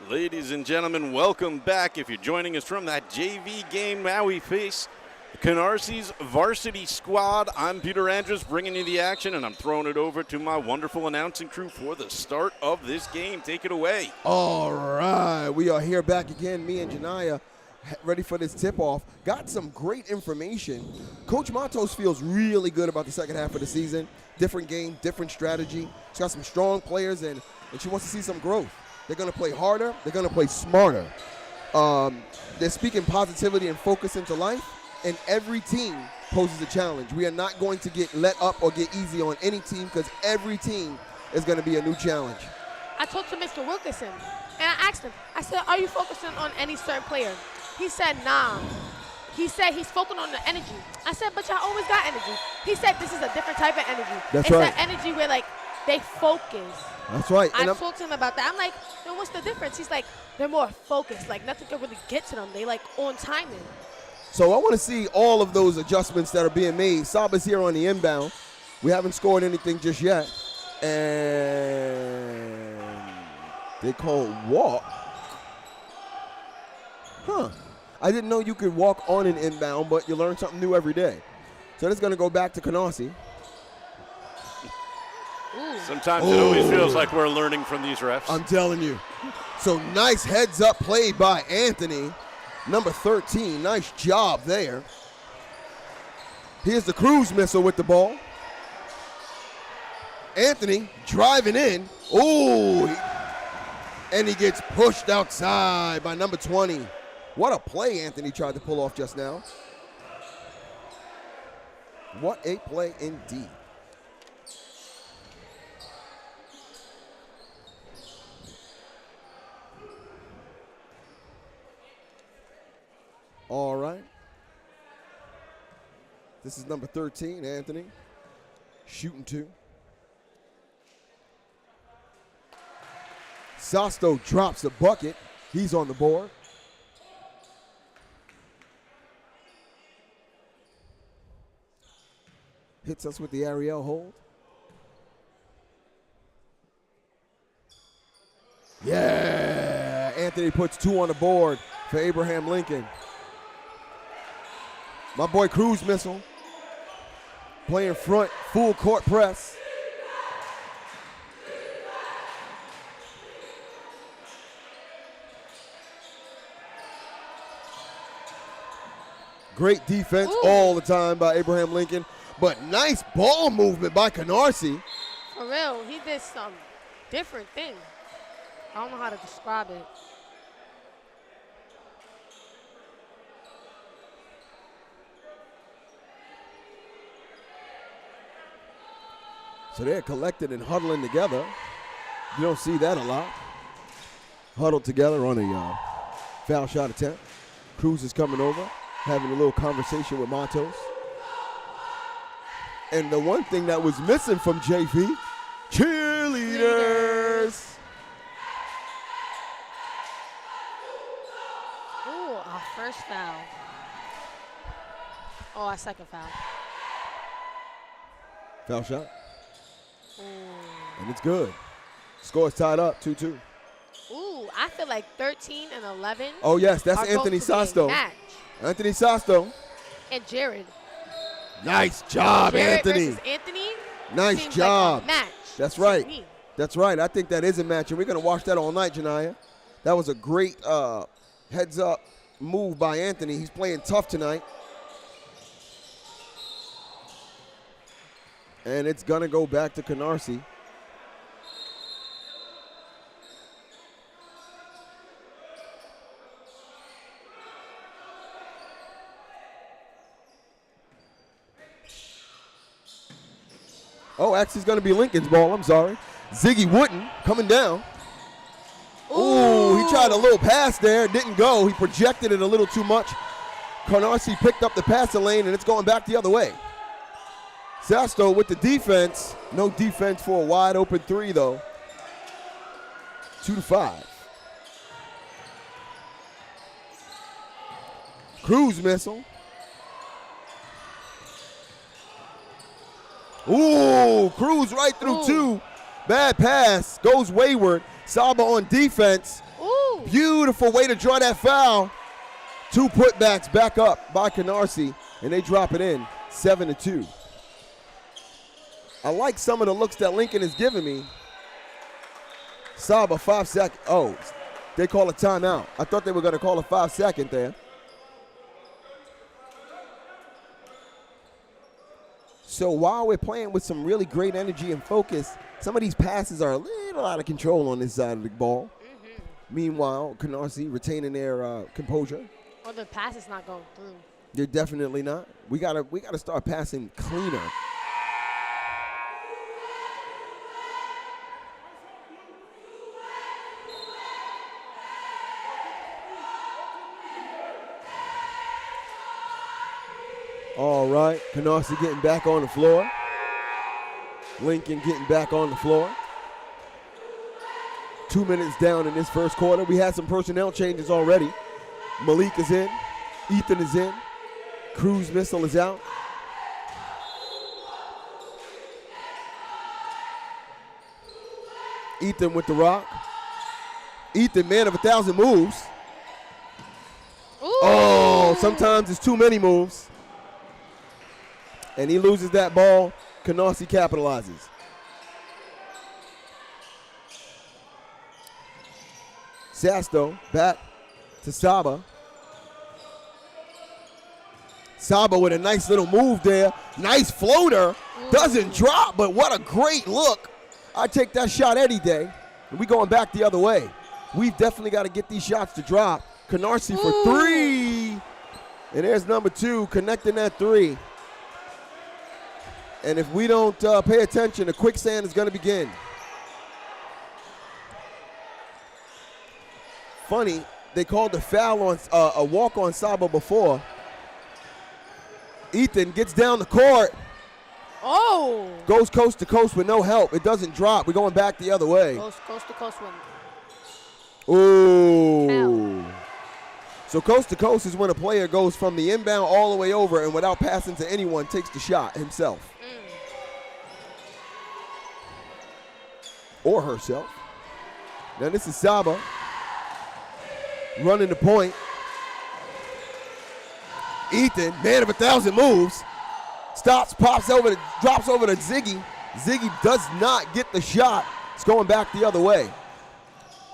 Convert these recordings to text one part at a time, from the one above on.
Ladies and gentlemen, welcome back. If you're joining us from that JV game, now we face Canarsie's varsity squad. I'm Peter Andrews, bringing you the action, and I'm throwing it over to my wonderful announcing crew for the start of this game. Take it away. All right, we are here back again, me and Janaya, ready for this tip-off. Got some great information. Coach Matos feels really good about the second half of the season. Different game, different strategy. She's got some strong players, and she wants to see some growth. They're going to play harder. They're going to play smarter. They're speaking positivity and focus into life, and every team poses a challenge. We are not going to get let up or get easy on any team because every team is going to be a new challenge. I talked to Mr. Wilkinson, and I asked him, I said, are you focusing on any certain player? He said, nah. He said he's focusing on the energy. I said, but y'all always got energy. He said this is a different type of energy. That's right. It's that energy where, like, they focus. That's right. I talked to him about that. I'm like, then what's the difference? He's like, they're more focused. Like, nothing can really get to them. They, like, on timing. So I want to see all of those adjustments that are being made. Saba's here on the inbound. We haven't scored anything just yet. And they call walk. Huh. I didn't know you could walk on an inbound, but you learn something new every day. So this is going to go back to Canarsie. Sometimes it always feels like we're learning from these refs. I'm telling you. So nice heads-up play by Anthony, number 13. Nice job there. Here's the cruise missile with the ball. Anthony driving in. Ooh. And he gets pushed outside by number 20. What a play Anthony tried to pull off just now. What a play indeed. All right. This is number 13, Anthony. Shooting two. Sasto drops the bucket. He's on the board. Hits us with the Ariel hold. Yeah! Anthony puts two on the board for Abraham Lincoln. My boy Cruise Missile playing front, full court press. Great defense all the time by Abraham Lincoln, but nice ball movement by Canarsie. For real, he did some different thing. I don't know how to describe it. So they're collected and huddling together. You don't see that a lot. Huddled together on a foul shot attempt. Cruz is coming over, having a little conversation with Matos. And the one thing that was missing from JV, cheerleaders. Ooh, our first foul. Oh, our second foul. Foul shot. And it's good. Score's tied up, 2-2. Ooh, I feel like 13 and 11. Oh, yes, that's Anthony Sasto. Anthony Sasto. And Jared. Nice job, Jared Anthony. versus Anthony. Nice job. Like a match. That's right. That's right. I think that is a match, and we're going to watch that all night, Janaya. That was a great heads-up move by Anthony. He's playing tough tonight. And it's going to go back to Canarsie. Oh, actually, it's going to be Lincoln's ball. I'm sorry. Ziggy Wooden coming down. Ooh, he tried a little pass there. Didn't go. He projected it a little too much. Canarsie picked up the passing lane, and it's going back the other way. Sasto with the defense. No defense for a wide open three, though. 2-5. Cruise missile. Ooh, Cruz right through two. Bad pass, goes wayward. Saba on defense. Ooh. Beautiful way to draw that foul. 2 putbacks back up by Canarsie, and they drop it in 7-2. I like some of the looks that Lincoln is giving me. Saba, 5 second. Oh, they call a timeout. I thought they were going to call a 5 second there. So while we're playing with some really great energy and focus, some of these passes are a little out of control on this side of the ball. Meanwhile, Canarsie retaining their composure. Or the pass is not going through. They're definitely not. We gotta start passing cleaner. All right, Canarsie getting back on the floor. Lincoln getting back on the floor. 2 minutes down in this first quarter. We had some personnel changes already. Malik is in. Ethan is in. Cruise missile is out. Ethan with the rock. Ethan, man of 1,000 moves. Ooh. Oh, sometimes it's too many moves. And he loses that ball. Canarsie capitalizes. Sasto back to Saba. Saba with a nice little move there. Nice floater. Doesn't drop, but what a great look. I take that shot any day. And we going back the other way. We've definitely got to get these shots to drop. Canarsie for 3. And there's number 2 connecting that 3. And if we don't pay attention, the quicksand is going to begin. Funny, they called a foul on a walk on Saba before. Ethan gets down the court. Oh. Goes coast to coast with no help. It doesn't drop. We're going back the other way. Goes coast to coast win. Ooh. So coast to coast is when a player goes from the inbound all the way over and without passing to anyone takes the shot himself. Or herself. Now this is Saba running the point. Ethan, man of 1,000 moves, stops, drops over to Ziggy. Ziggy does not get the shot. It's going back the other way.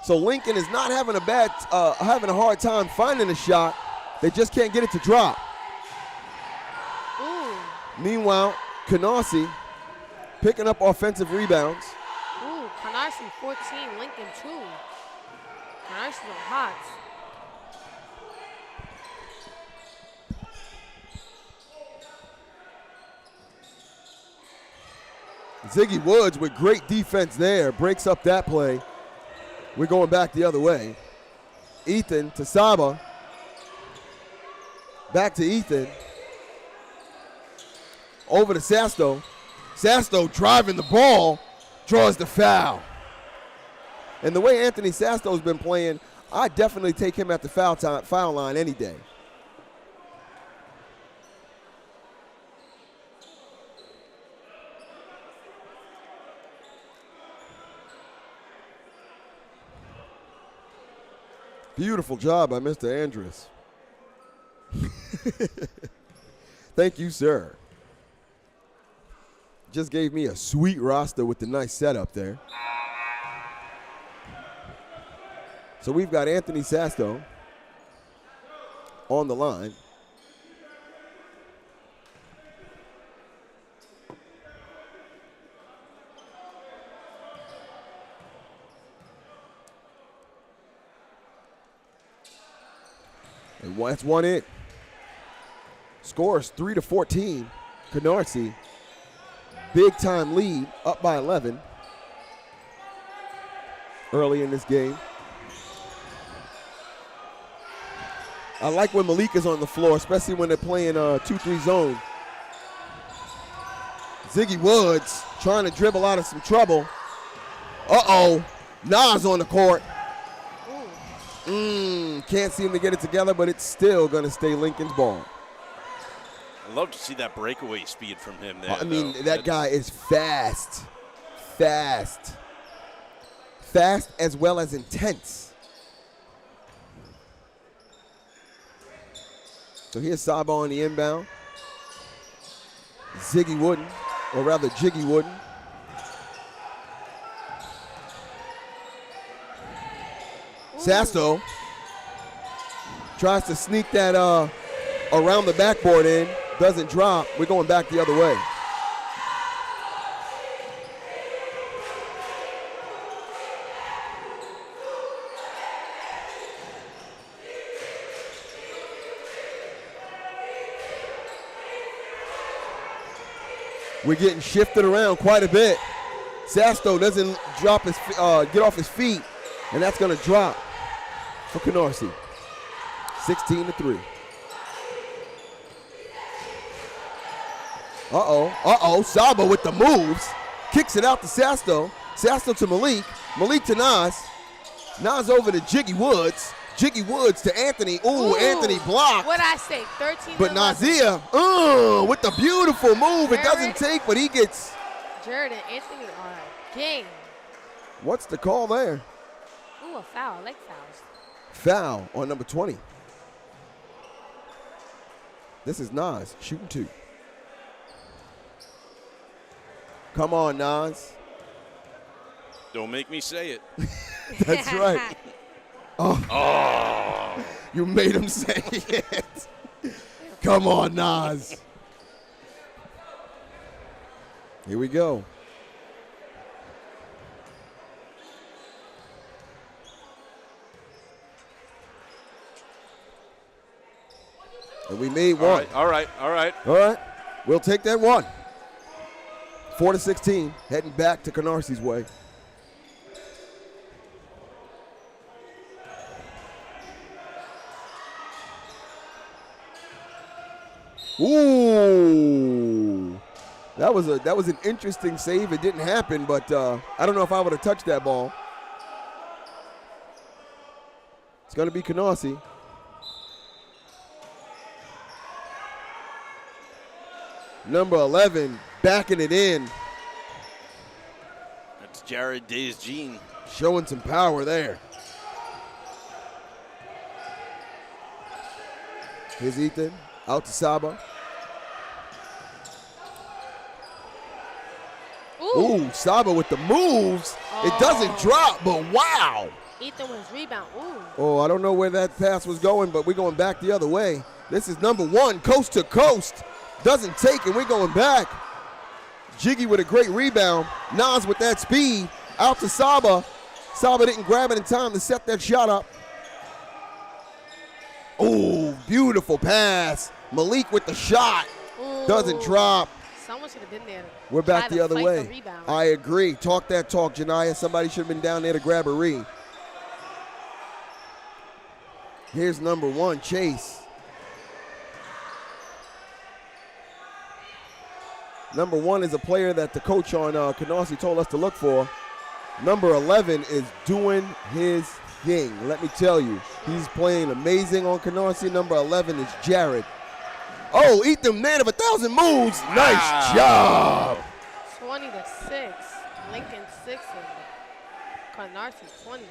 So Lincoln is not having having a hard time finding a shot. They just can't get it to drop. Ooh. Meanwhile, Canarsie picking up offensive rebounds. Ooh, Canarsie 14, Lincoln 2. Canarsie on hot. Ziggy Woods with great defense there, breaks up that play. We're going back the other way. Ethan to Saba. Back to Ethan. Over to Sasto. Sasto driving the ball, draws the foul. And the way Anthony Sasto's been playing, I definitely take him at the foul line any day. Beautiful job by Mr. Andrus. Thank you, sir. Just gave me a sweet roster with the nice setup there. So we've got Anthony Sasto on the line. And that's one in. Scores 3-14. Canarsie, big time lead, up by 11 early in this game. I like when Malik is on the floor, especially when they're playing 2-3 zone. Ziggy Woods trying to dribble out of some trouble. Nas on the court. Can't seem to get it together, but it's still going to stay Lincoln's ball. I love to see that breakaway speed from him there. I mean, that guy is fast. Fast as well as intense. So here's Saba on the inbound. Ziggy Wooden, or rather Jiggy Wooden. Sasto tries to sneak that around the backboard in. Doesn't drop. We're going back the other way. We're getting shifted around quite a bit. Sasto doesn't drop his get off his feet, and that's going to drop for Canarsie. 16-3. Saba with the moves. Kicks it out to Sasto. Sasto to Malik. Malik to Nas. Nas over to Jiggy Woods. Jiggy Woods to Anthony. Ooh, Anthony blocked. What'd I say? 13. But Nazir, with the beautiful move. It doesn't take, but he gets. Jared and Anthony are a game. What's the call there? Ooh, a foul. I like fouls. Foul on number 20. This is Nas, shooting 2. Come on, Nas. Don't make me say it. That's right. Oh. You made him say it. Come on, Nas. Here we go. And we made one. All right. All right. We'll take that one. 4-16, heading back to Canarsie's way. Ooh, that was an interesting save. It didn't happen, but I don't know if I would have touched that ball. It's going to be Canarsie. Number 11, backing it in. That's Jared Days-Jean. Showing some power there. Here's Ethan, out to Saba. Ooh, Saba with the moves. It doesn't drop, but wow. Ethan with his rebound. Ooh. Oh, I don't know where that pass was going, but we're going back the other way. This is number 1, coast to coast. Doesn't take it, we're going back. Jiggy with a great rebound. Nas with that speed. Out to Saba. Saba didn't grab it in time to set that shot up. Oh, beautiful pass. Malik with the shot. Ooh. Doesn't drop. Someone should have been there. We're back the other way. I agree. Talk that talk, Janiyah. Somebody should have been down there to grab a read. Here's number 1, Chase. Number 1 is a player that the coach on Canarsie told us to look for. Number 11 is doing his thing. Let me tell you, he's playing amazing on Canarsie. Number 11 is Jared. Oh, Ethan, man of 1,000 moves. Wow. Nice job. 20-6. Lincoln 6 and Canarsie 20.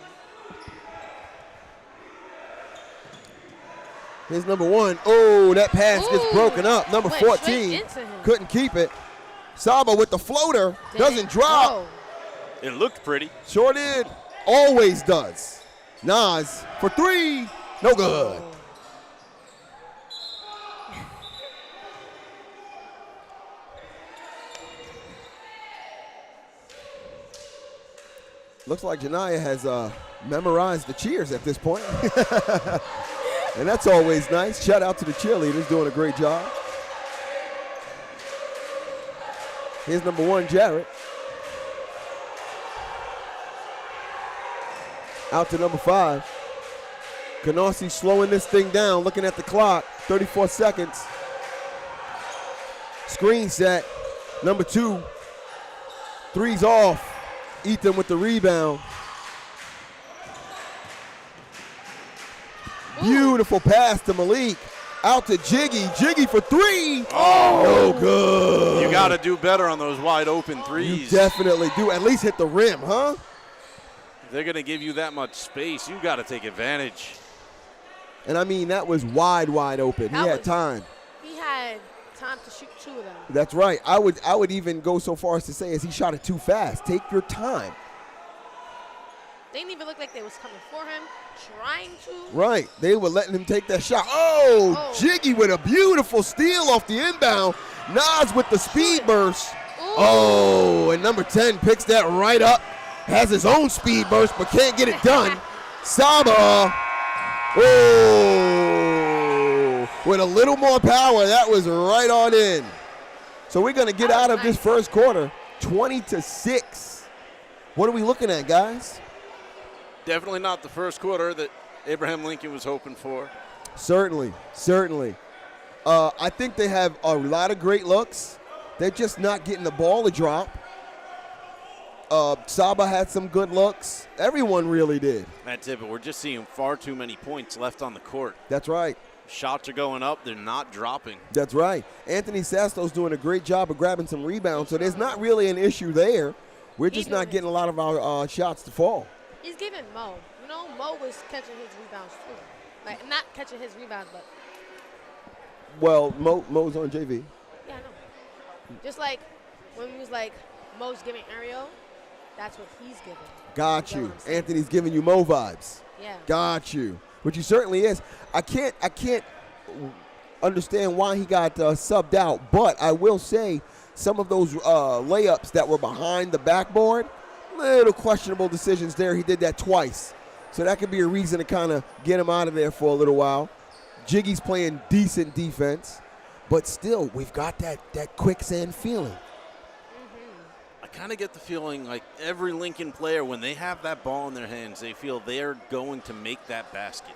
Here's number 1. Oh, that pass gets broken up. Number 14 couldn't keep it. Saba with the floater. Doesn't drop. It looked pretty. Sure did. Always does. Nas for 3. No good. Looks like Janiyah has memorized the cheers at this point. And that's always nice. Shout out to the cheerleaders doing a great job. Here's number 1, Jarrett. Out to number 5. Canarsie slowing this thing down, looking at the clock, 34 seconds. Screen set, number 2. 3's off. Ethan with the rebound. Beautiful pass to Malik. Out to Jiggy. Jiggy for 3. Oh, no good. You got to do better on those wide open threes. You definitely do. At least hit the rim, huh? If they're going to give you that much space, you got to take advantage. And I mean, that was wide open. He had time. He had time to shoot 2 of them. That's right. I would even go so far as to say as he shot it too fast. Take your time. They didn't even look like they was coming for him, trying to. Right. They were letting him take that shot. Oh, Jiggy with a beautiful steal off the inbound. Nas with the speed burst. Ooh. Oh, and number 10 picks that right up. Has his own speed burst, but can't get it done. Saba. Oh, with a little more power, that was right on in. So we're going to get out of this first quarter 20-6. What are we looking at, guys? Definitely not the first quarter that Abraham Lincoln was hoping for. Certainly. I think they have a lot of great looks. They're just not getting the ball to drop. Saba had some good looks. Everyone really did. That's it, but we're just seeing far too many points left on the court. That's right. Shots are going up. They're not dropping. That's right. Anthony Sasto's doing a great job of grabbing some rebounds, so there's not really an issue there. We're just not getting a lot of our shots to fall. He's giving Mo. You know, Mo was catching his rebounds too. Like, not catching his rebounds, but. Well, Mo's on JV. Yeah, I know. Just like when we was like, Mo's giving Ariel, that's what he's giving. Got you. Anthony's giving you Mo vibes. Yeah. Got you. Which he certainly is. I can't understand why he got subbed out, but I will say some of those layups that were behind the backboard, little questionable decisions there. He did that twice. So that could be a reason to kind of get him out of there for a little while. Jiggy's playing decent defense, but still, we've got that quicksand feeling. I kind of get the feeling like every Lincoln player, when they have that ball in their hands, they feel they're going to make that basket.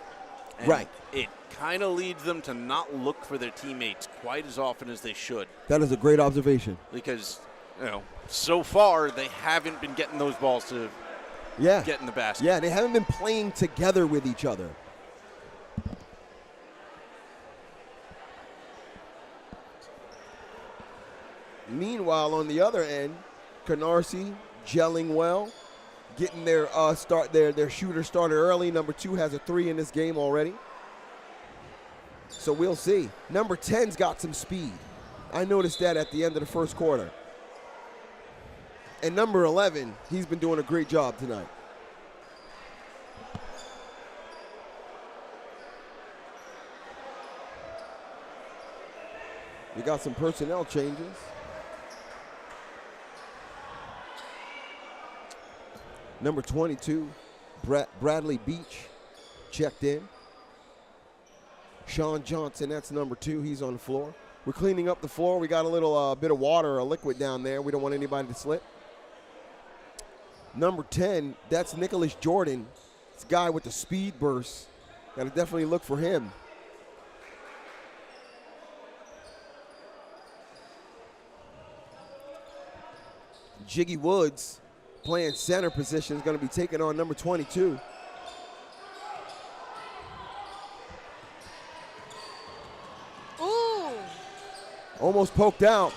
And right. It kind of leads them to not look for their teammates quite as often as they should. That is a great observation. Because, so far they haven't been getting those balls to get in the basket. Yeah, they haven't been playing together with each other. Meanwhile, on the other end, Canarsie gelling well, getting their their shooter started early. Number 2 has a 3 in this game already. So we'll see. Number 10's got some speed. I noticed that at the end of the first quarter. And number 11, he's been doing a great job tonight. We got some personnel changes. Number 22, Bradley Beach, checked in. Sean Johnson, that's number 2. He's on the floor. We're cleaning up the floor. We got a little bit of water or liquid down there. We don't want anybody to slip. Number 10, that's Nicholas Jordan. It's a guy with the speed burst. Got to definitely look for him. Jiggy Woods, playing center position, is going to be taking on number 22. Ooh. Almost poked out.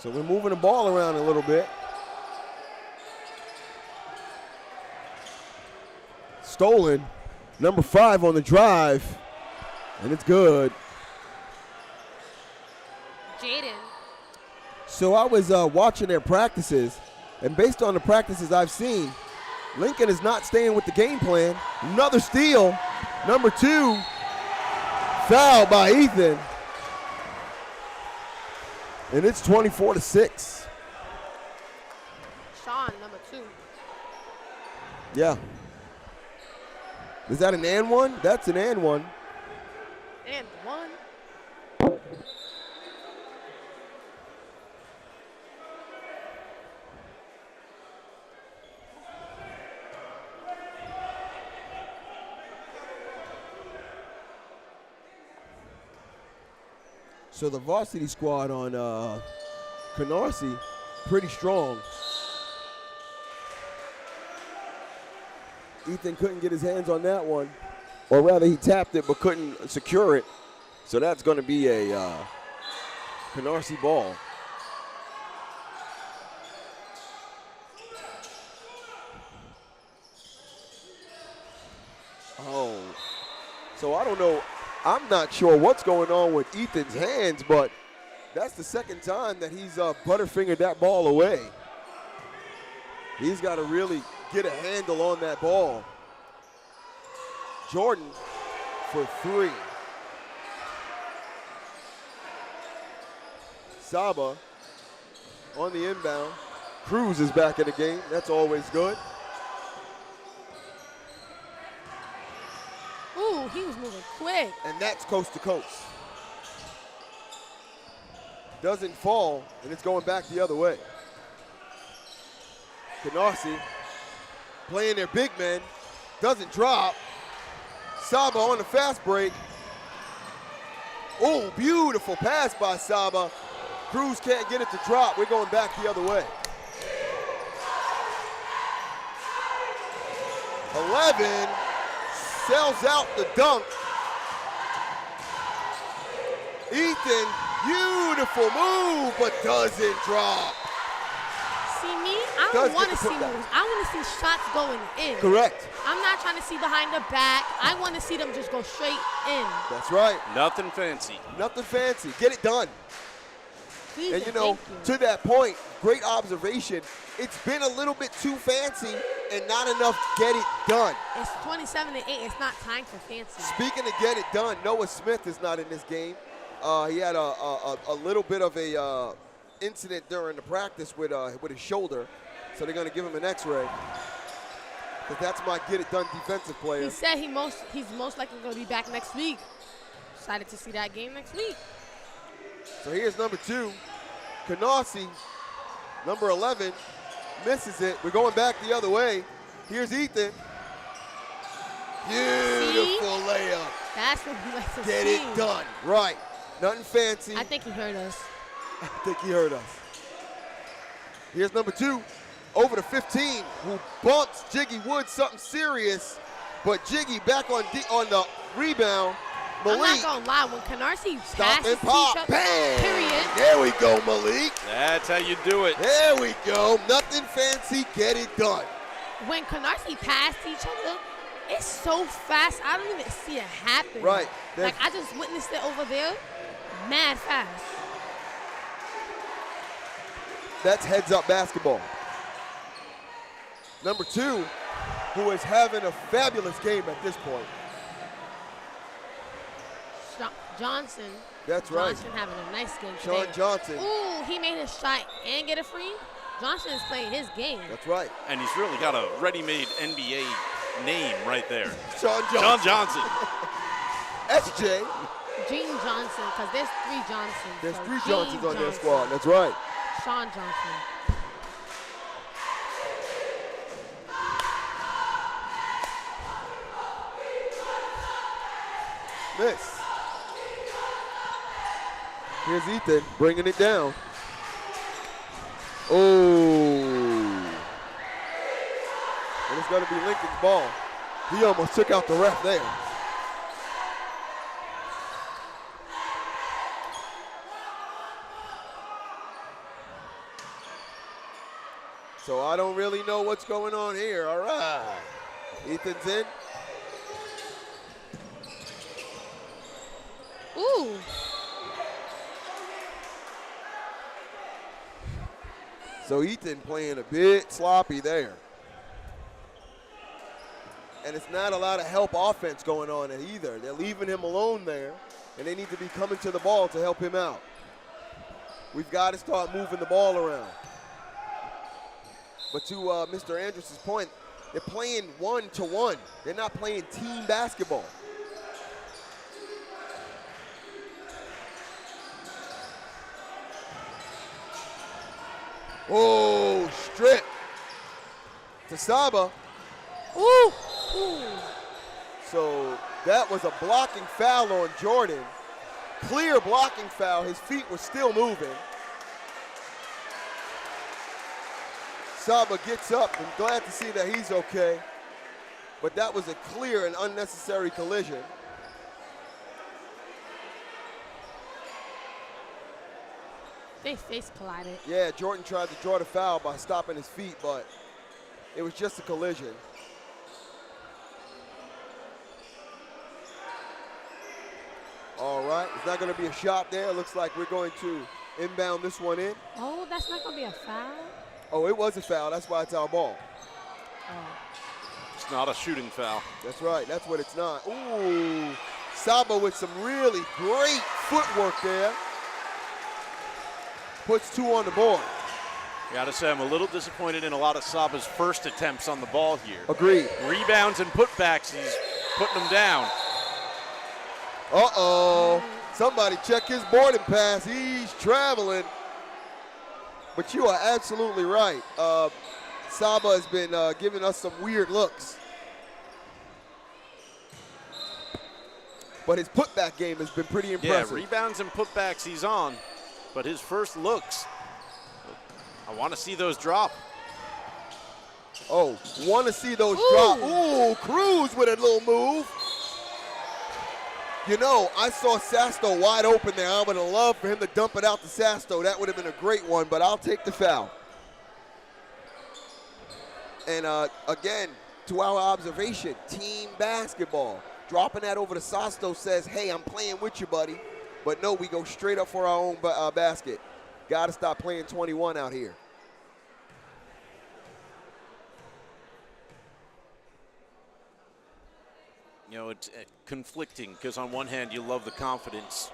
So we're moving the ball around a little bit. Stolen. Number 5 on the drive. And it's good. Jaden. So I was watching their practices, and based on the practices I've seen, Lincoln is not staying with the game plan. Another steal. Number 2. Foul by Ethan. And it's 24-6. Sean, number 2. Yeah. Is that an and one? That's an and one. And 1. So the varsity squad on Canarsie, pretty strong. Ethan couldn't get his hands on that one. Or rather, he tapped it but couldn't secure it. So that's going to be a Canarsie ball. Oh, so I don't know. I'm not sure what's going on with Ethan's hands, but that's the second time that he's butterfingered that ball away. He's got to really get a handle on that ball. Jordan for 3. Saba on the inbound. Cruz is back in the game. That's always good. Ooh, he was moving quick. And that's coast to coast. Doesn't fall, and it's going back the other way. Canarsie playing their big men. Doesn't drop. Saba on the fast break. Oh, beautiful pass by Saba. Cruz can't get it to drop. We're going back the other way. 11 sells out the dunk. Ethan, beautiful move, but doesn't drop. See me? I don't want to see moves. I want to see shots going in. Correct. I'm not trying to see behind the back. I want to see them just go straight in. That's right. Nothing fancy. Nothing fancy. Get it done. Please And you know, to that point, great observation. It's been a little bit too fancy and not enough get it done. It's 27-8. It's not time for fancy. Speaking of get it done, Noah Smith is not in this game. He had a little bit of a incident during the practice with his shoulder, so they're going to give him an X-ray. But that's my get it done defensive player. He said he's most likely going to be back next week. Excited to see that game next week. So here's number 2, Canarsie, number 11, misses it. We're going back the other way. Here's Ethan. Beautiful layup. That's what we like to see. Get it done. Right. Nothing fancy. I think he heard us. I think he heard us. Here's number 2, over to 15, who bumps Jiggy Woods something serious, but Jiggy back on the rebound. Malik. I'm not going to lie. When Canarsie Stop passes and pop. each other, Bang. period. There we go, Malik. That's how you do it. There we go. Nothing fancy. Get it done. When Canarsie passed each other, it's so fast. I don't even see it happen. Right. Like, I just witnessed it over there. Mad fast. That's heads-up basketball. Number 2, who is having a fabulous game at this point. Johnson. That's right. Johnson having a nice game Sean today. Johnson. Ooh, he made his shot and get a free. Johnson is playing his game. That's right. And he's really got a ready-made NBA name right there. Sean Johnson. Sean Johnson. SJ. Gene Johnson, because there's 3 Johnsons. There's so 3 Gene Johnsons on their Johnson. squad. That's right. Sean Johnson. Miss. Here's Ethan bringing it down. Oh. And it's going to be Lincoln's ball. He almost took out the ref there. So I don't really know what's going on here. All right. Ethan's in. Ooh. So Ethan playing a bit sloppy there. And it's not a lot of help offense going on either. They're leaving him alone there, and they need to be coming to the ball to help him out. We've got to start moving the ball around. But to Mr. Andrus' point, they're playing 1-to-1. They're not playing team basketball. Oh, strip to Saba. Ooh. Ooh. So that was a blocking foul on Jordan. Clear blocking foul. His feet were still moving. Saba gets up. I'm glad to see that he's okay. But that was a clear and unnecessary collision. They face collided. Yeah, Jordan tried to draw the foul by stopping his feet, but it was just a collision. right, it's not going to be a shot there. It looks like we're going to inbound this one in. Oh, that's not going to be a foul? Oh, it was a foul. That's why it's our ball. Oh. It's not a shooting foul. That's right. That's what it's not. Ooh, Saba with some really great footwork there. Puts 2 on the board. Gotta say, I'm a little disappointed in a lot of Saba's first attempts on the ball here. Agreed. Rebounds and putbacks, he's putting them down. Uh-oh. Somebody check his boarding pass. He's traveling. But you are absolutely right. Saba has been giving us some weird looks. But his putback game has been pretty impressive. Yeah, rebounds and putbacks he's on. But his first looks, I want to see those drop. Oh, want to see those drop. Ooh, Cruz with a little move. You know, I saw Sasto wide open there. I would have loved for him to dump it out to Sasto. That would have been a great one, but I'll take the foul. And again, to our observation, team basketball. Dropping that over to Sasto says, hey, I'm playing with you, buddy. But no, we go straight up for our own basket. Got to stop playing 21 out here. You know, it's conflicting because on one hand, you love the confidence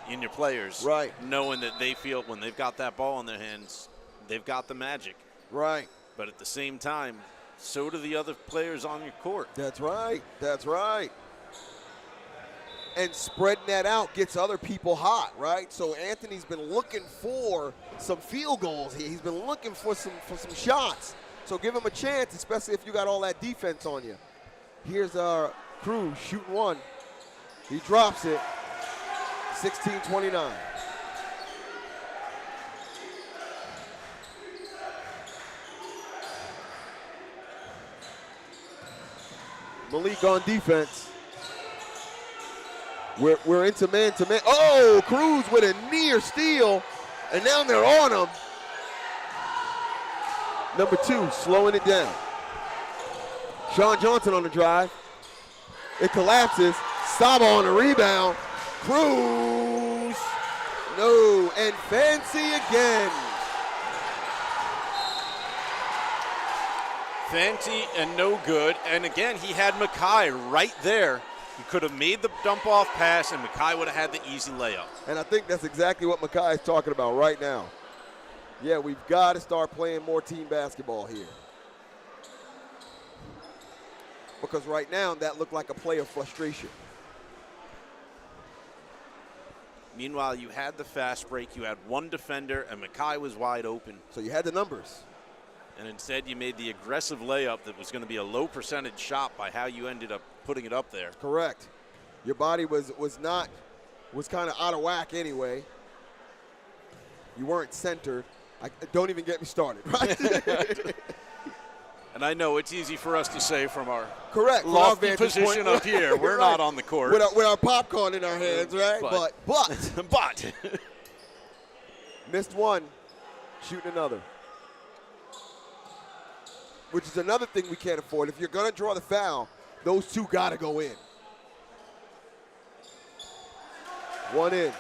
in your players. Right. Knowing that they feel when they've got that ball in their hands, they've got the magic. Right. But at the same time, so do the other players on your court. That's right. That's right. And spreading that out gets other people hot, right? So Anthony's been looking for some field goals here. He's been looking for some shots. So give him a chance, especially if you got all that defense on you. Here's our Cruz shooting one. He drops it. 16-29. Malik on defense. We're into man-to-man. Oh, Cruz with a near steal, and now they're on him. Number 2, slowing it down. Sean Johnson on the drive. It collapses. Saba on the rebound. Cruz. No, and Fancy again. Fancy and no good. And again, he had Mackay right there. He could have made the dump-off pass, and Mackay would have had the easy layup. And I think that's exactly what Mackay is talking about right now. Yeah, we've got to start playing more team basketball here. Because right now, that looked like a play of frustration. Meanwhile, you had the fast break. You had one defender, and Mackay was wide open. So you had the numbers. And instead, you made the aggressive layup that was going to be a low percentage shot by how you ended up putting it up there. Correct. Your body was kind of out of whack anyway. You weren't centered. Don't even get me started, right? And I know it's easy for us to say from our correct lofty position up here. We're right. not on the court. With our popcorn in our hands, right? But missed one, shooting another. Which is another thing we can't afford. If you're going to draw the foul, those two got to go in. One in.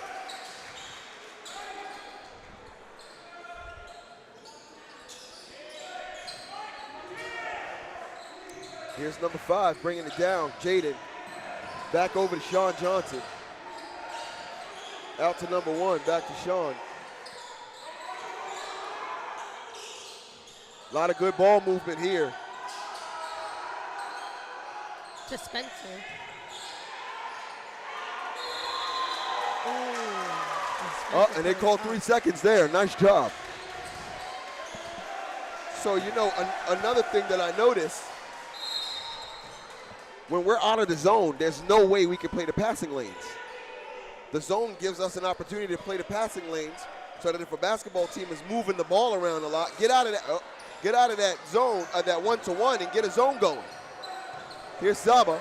Here's number 5, bringing it down, Jaden. Back over to Sean Johnson. Out to number 1, back to Sean. A lot of good ball movement here. To Spencer. Oh, and they called 3 seconds there. Nice job. So, you know, another thing that I noticed, when we're out of the zone, there's no way we can play the passing lanes. The zone gives us an opportunity to play the passing lanes so that if a basketball team is moving the ball around a lot, get out of that zone, that one-to-one, and get a zone going. Here's Saba.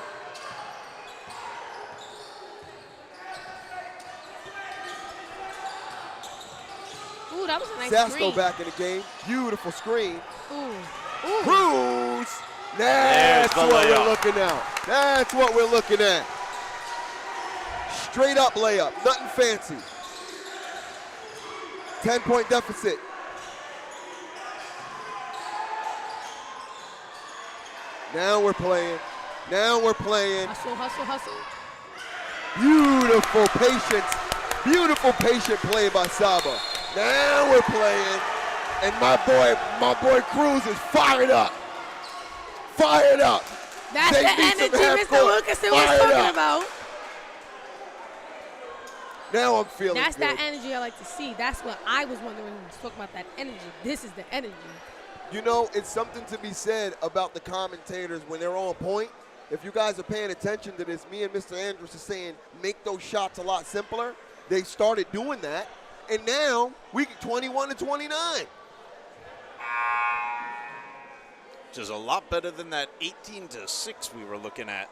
Ooh, that was a nice Sasto screen. back in the game. Beautiful screen. Ooh. Cruz. That's what we're looking at. That's what we're looking at. Straight up layup, nothing fancy. 10-point deficit. Now we're playing. Now we're playing. Hustle, hustle, hustle. Beautiful patience. Beautiful patient play by Saba. Now we're playing. And my boy Cruz is fired up. Fired up. That's They the need some energy half Mr. court. Wilkerson was Fired talking up. about. Now I'm feeling That's good. that energy I like to see. That's what I was wondering when he was talking about that energy. This is the energy. You know, it's something to be said about the commentators when they're on point. If you guys are paying attention to this, me and Mr. Andrews are saying make those shots a lot simpler. They started doing that, and now we get 21 to 29. Which is a lot better than that 18-6 we were looking at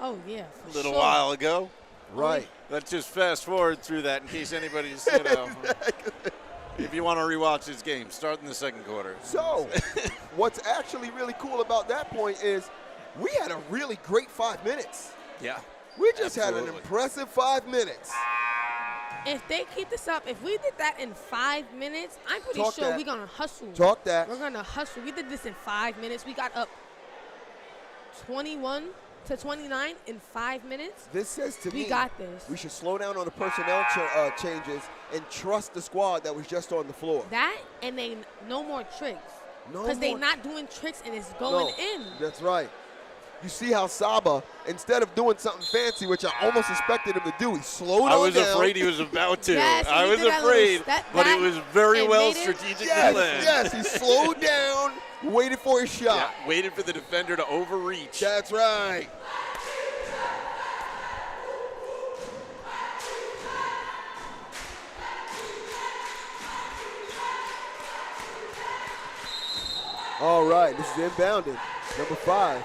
Oh, yeah, a for little sure. while ago. Right. Let's just fast forward through that in case anybody's, if you want to rewatch this game, start in the second quarter. So, what's actually really cool about that point is we had a really great 5 minutes. Yeah. We just had an Absolutely. impressive 5 minutes. If they keep this up, if we did that in 5 minutes, I'm pretty Talk sure that. we're going to hustle. Talk that. We're going to hustle. We did this in 5 minutes. We got up 21 to 29 in 5 minutes. This says to me We got this. we should slow down on the personnel changes and trust the squad that was just on the floor. That and they no more tricks. No Because they more- not doing tricks and it's going No, in. That's right. You see how Saba, instead of doing something fancy, which I almost expected him to do, he slowed I on was down. afraid he was about to. Yes, I he was did that little afraid, step but it back was very and well made it- strategically Yes, planned. yes, he slowed down, waited for his shot. Yeah, waited for the defender to overreach. That's right. All right, this is inbounded. Number 5.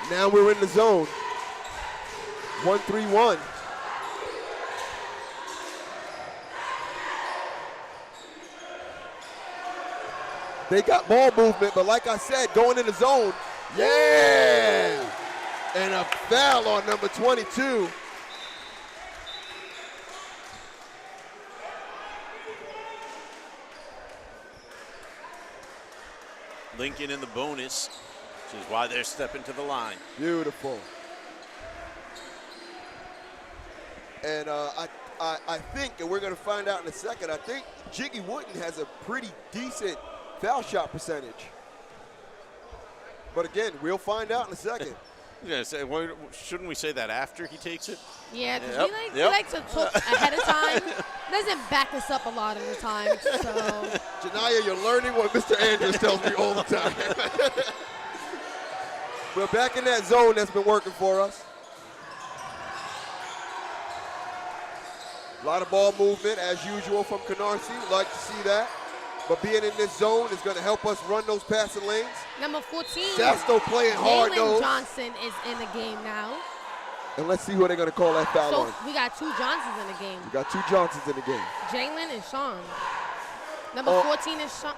Now we're in the zone. 1-3-1. They got ball movement, but like I said, going in the zone. Yeah! And a foul on number 22. Lincoln in the bonus, which is why they're stepping to the line. Beautiful. And I think, and we're going to find out in a second, I think Jiggy Wooden has a pretty decent foul shot percentage. But again, we'll find out in a second. Yeah, shouldn't we say that after he takes it? Yeah, because Yep, we yep. like to talk ahead of time. Doesn't back us up a lot of the time. So Janaya, you're learning what Mr. Andrews tells me all the time. We're back in that zone that's been working for us. A lot of ball movement, as usual, from Canarsie. Like to see that. But being in this zone is going to help us run those passing lanes. number 14, Sasto playing hard Jalen nose. Johnson is in the game now. And let's see who they're going to call that foul So on. we got 2 Johnsons in the game. We got 2 Johnsons in the game. Jalen and Sean. Number Oh. 14 is Sean.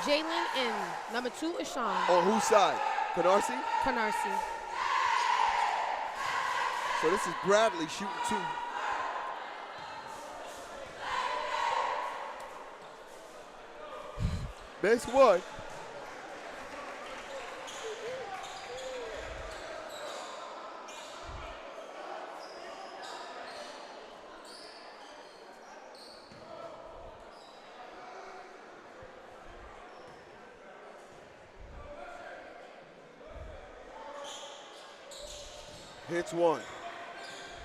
Jalen and number 2 is Sean. On whose side? Canarsie? Canarsie. So this is Bradley shooting 2. Makes 1. Hits 1.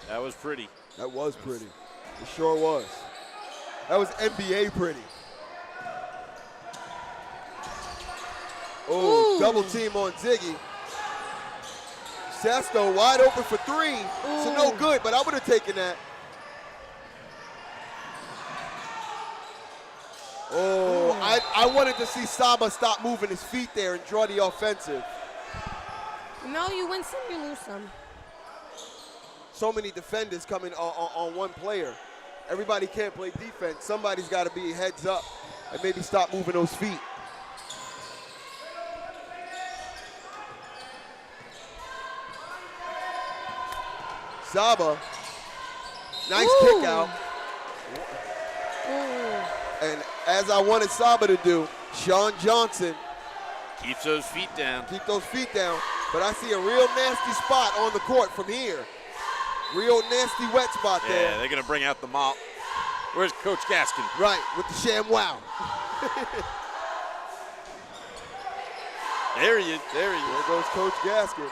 That was pretty. That was pretty. It sure was. That was NBA pretty. Oh, Ooh. double team on Ziggy. Sasto wide open for 3. So no Ooh. good, but I would have taken that. Oh, I wanted to see Saba stop moving his feet there and draw the offensive. No, you win some, you lose some. So many defenders coming on one player. Everybody can't play defense. Somebody's got to be heads up and maybe stop moving those feet. Saba, nice Ooh. kick out. Ooh. And as I wanted Saba to do, Sean Johnson, Keeps those feet down. keep those feet down. But I see a real nasty spot on the court from here. Real nasty wet spot Yeah, there. they're going to bring out the mop. Where's Coach Gaskin? Right, with the sham wow. There he is. There he is. There goes Coach Gaskin.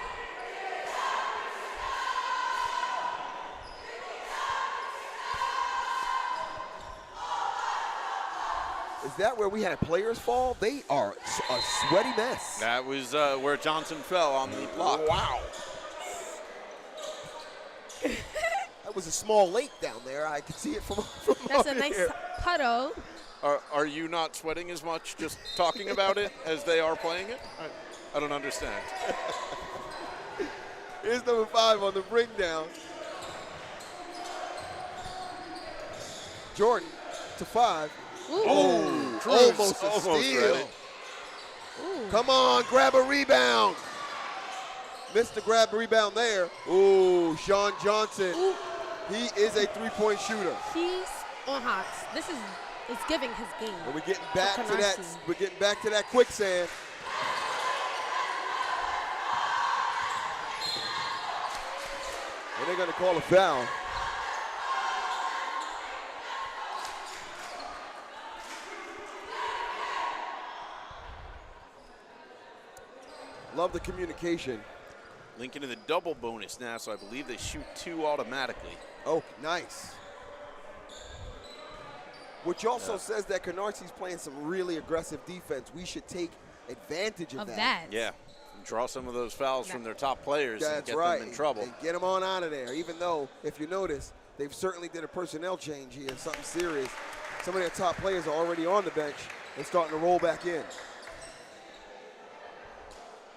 Is that where we had players fall? They are a sweaty mess. That was where Johnson fell on the block. Wow. That was a small lake down there. I could see it from That's up a nice here. puddle. Are you not sweating as much just talking about it as they are playing it? I don't understand. Here's number 5 on the bring down. Jordan to 5. Ooh. Oh, Cruz almost a almost steal. read it. Ooh. Come on, grab a rebound. Missed the grab rebound there. Ooh, Sean Johnson. Ooh. He is a three-point shooter. He's on hot. This is it's giving his game. And we're getting back to that. Canarsie. We're getting back to that quicksand. And they're going to call a foul. Love the communication. Lincoln in the double bonus now, so I believe they shoot 2 automatically. Oh, nice. Which also says that Canarsie's playing some really aggressive defense. We should take advantage of that. Yeah, draw some of those fouls from their top players and That's get right. them in trouble. And get them on out of there. Even though, if you notice, they've certainly did a personnel change here, something serious. Some of their top players are already on the bench and starting to roll back in.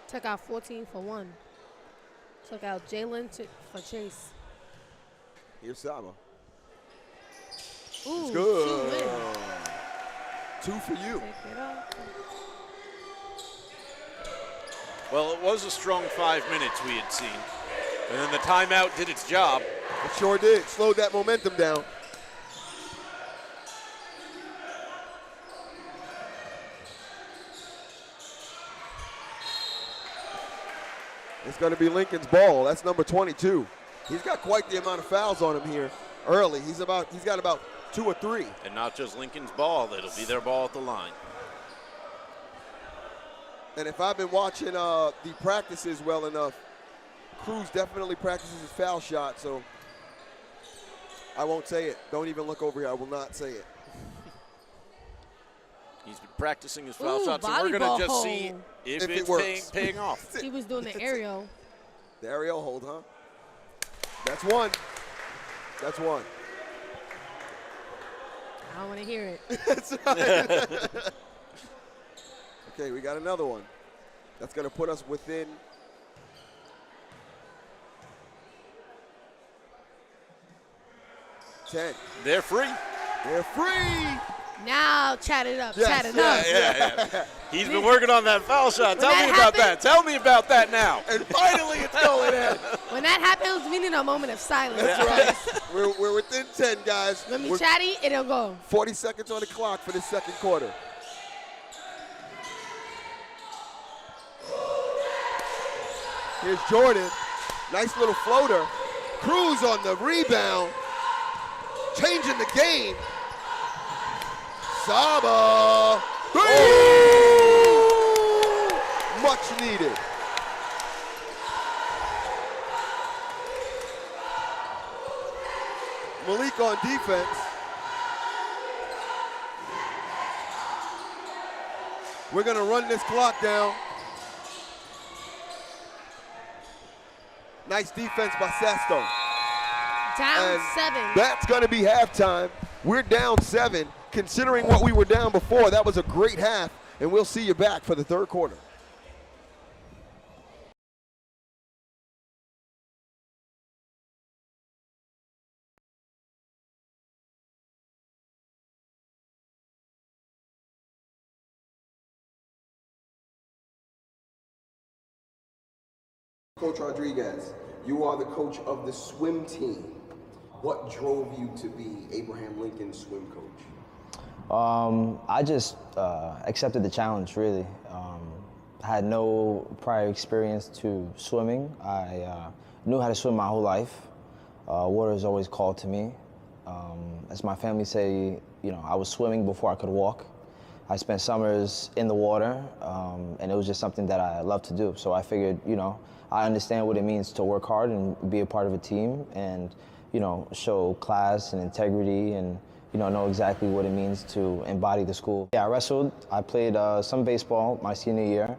Took out 14 for 1. Took out Jalen for Chase. Here's Saba. Ooh, Good. 2 in. 2 for you. Take it up. Well, it was a strong 5 minutes we had seen. And then the timeout did its job. It sure did. Slowed that momentum down. It's going to be Lincoln's ball. That's number 22. He's got quite the amount of fouls on him here early. He's got about 2 or 3. And not just Lincoln's ball, it'll be their ball at the line. And if I've been watching the practices well enough, Cruz definitely practices his foul shot, so I won't say it. Don't even look over here. I will not say it. He's been practicing his foul Ooh, shots, and we're going to just see volleyball. if If it it's works. paying off. He was doing the aerial. The aerial hold, huh? That's 1. That's 1. I don't want to hear it. That's right. Okay, we got another one. That's going to put us within 10. They're free. They're free. Now chat it up. Yes, Chat it yeah, up. Yeah. He's been working on that foul shot. When Tell that me about happened- that. Tell me about that now. And finally it's going in. When that happens, we need a moment of silence. That's right. We're within 10, guys. When we We're chatty, it'll go. 40 seconds on the clock for this second quarter. Here's Jordan. Nice little floater. Cruz on the rebound. Changing the game. Saba. Much needed. Malik on defense. We're going to run this clock down. Nice defense by Sesto. Down And 7. That's going to be halftime. We're down 7. Considering what we were down before, that was a great half, and we'll see you back for the third quarter. Coach Rodriguez, You are the coach of the swim team. What drove you to be Abraham Lincoln's swim coach? I just accepted the challenge, really. I had no prior experience to swimming. I knew how to swim my whole life. Water has always called to me. As my family say, I was swimming before I could walk. I spent summers in the water, and it was just something that I love to do. So I figured, I understand what it means to work hard and be a part of a team and, show class and integrity and, know exactly what it means to embody the school. Yeah, I wrestled. I played some baseball my senior year.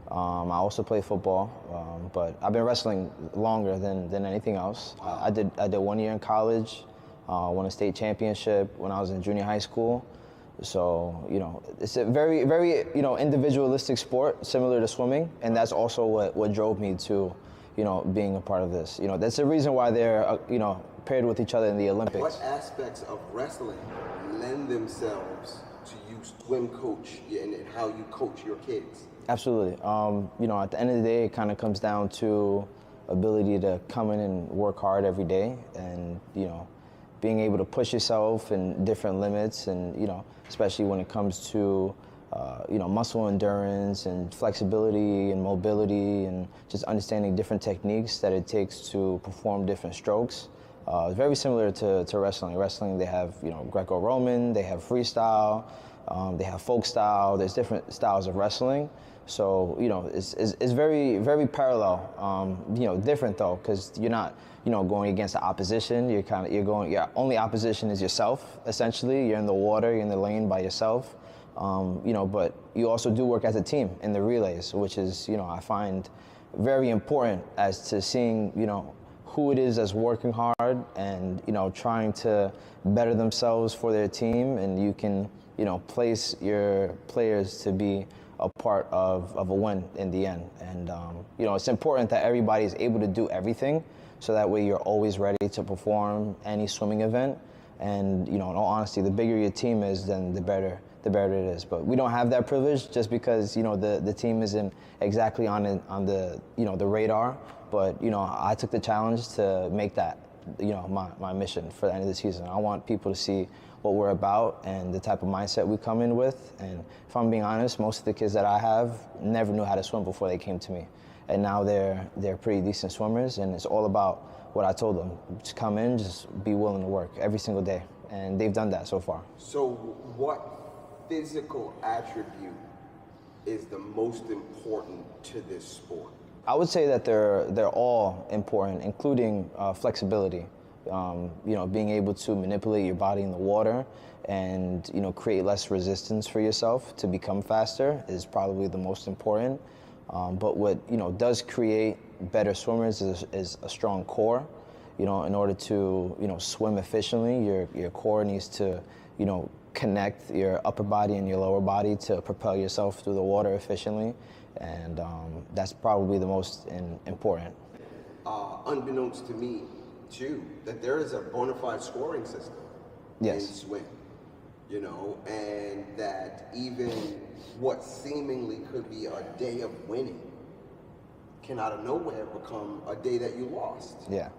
I also played football, but I've been wrestling longer than anything else. I did 1 year in college, won a state championship when I was in junior high school. So, it's a very, very, individualistic sport, similar to swimming, and that's also what drove me to, being a part of this. That's the reason why they're, paired with each other in the Olympics. What aspects of wrestling lend themselves to you swim coach and how you coach your kids? Absolutely. At the end of the day, it kind of comes down to ability to come in and work hard every day and, being able to push yourself in different limits and, especially when it comes to, muscle endurance and flexibility and mobility and just understanding different techniques that it takes to perform different strokes. It's very similar to wrestling. Wrestling, they have, Greco-Roman, they have freestyle, they have folk style, there's different styles of wrestling. So, it's very, very parallel, different though, because you're not, going against the opposition. Your only opposition is yourself, essentially. You're in the water, you're in the lane by yourself. But you also do work as a team in the relays, which is, I find very important as to seeing, who it is that's working hard and, trying to better themselves for their team. And you can, place your players to be a part of a win in the end. And, it's important that everybody is able to do everything so that way you're always ready to perform any swimming event. And, in all honesty, the bigger your team is, then the better it is. But we don't have that privilege just because, the team isn't exactly on the, the radar. But, I took the challenge to make that, my mission for the end of the season. I want people to see what we're about and the type of mindset we come in with. And if I'm being honest, most of the kids that I have never knew how to swim before they came to me. And now they're pretty decent swimmers, and it's all about what I told them. Just come in, just be willing to work every single day. And they've done that so far. So what physical attribute is the most important to this sport? I would say that they're all important, including flexibility. Being able to manipulate your body in the water and, create less resistance for yourself to become faster is probably the most important. But what, does create better swimmers is a strong core. In order to, swim efficiently, your core needs to, connect your upper body and your lower body to propel yourself through the water efficiently. And that's probably the most important. Unbeknownst to me, too, that there is a bona fide scoring system in swim, and that even what seemingly could be a day of winning can out of nowhere become a day that you lost. Yeah.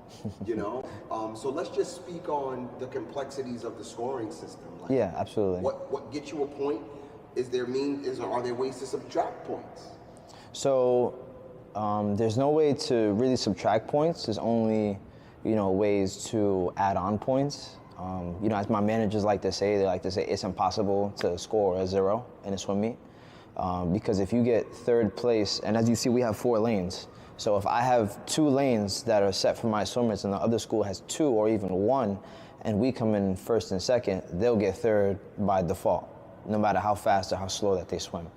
So let's just speak on the complexities of the scoring system. Like, yeah, absolutely. What gets you a point? Are there ways to subtract points? So there's no way to really subtract points. There's only, ways to add on points. As my managers like to say, it's impossible to score a 0 in a swim meet. Because if you get third place, and as you see, we have 4 lanes. So if I have 2 lanes that are set for my swimmers and the other school has 2 or even 1, and we come in first and second, they'll get third by default, no matter how fast or how slow that they swim.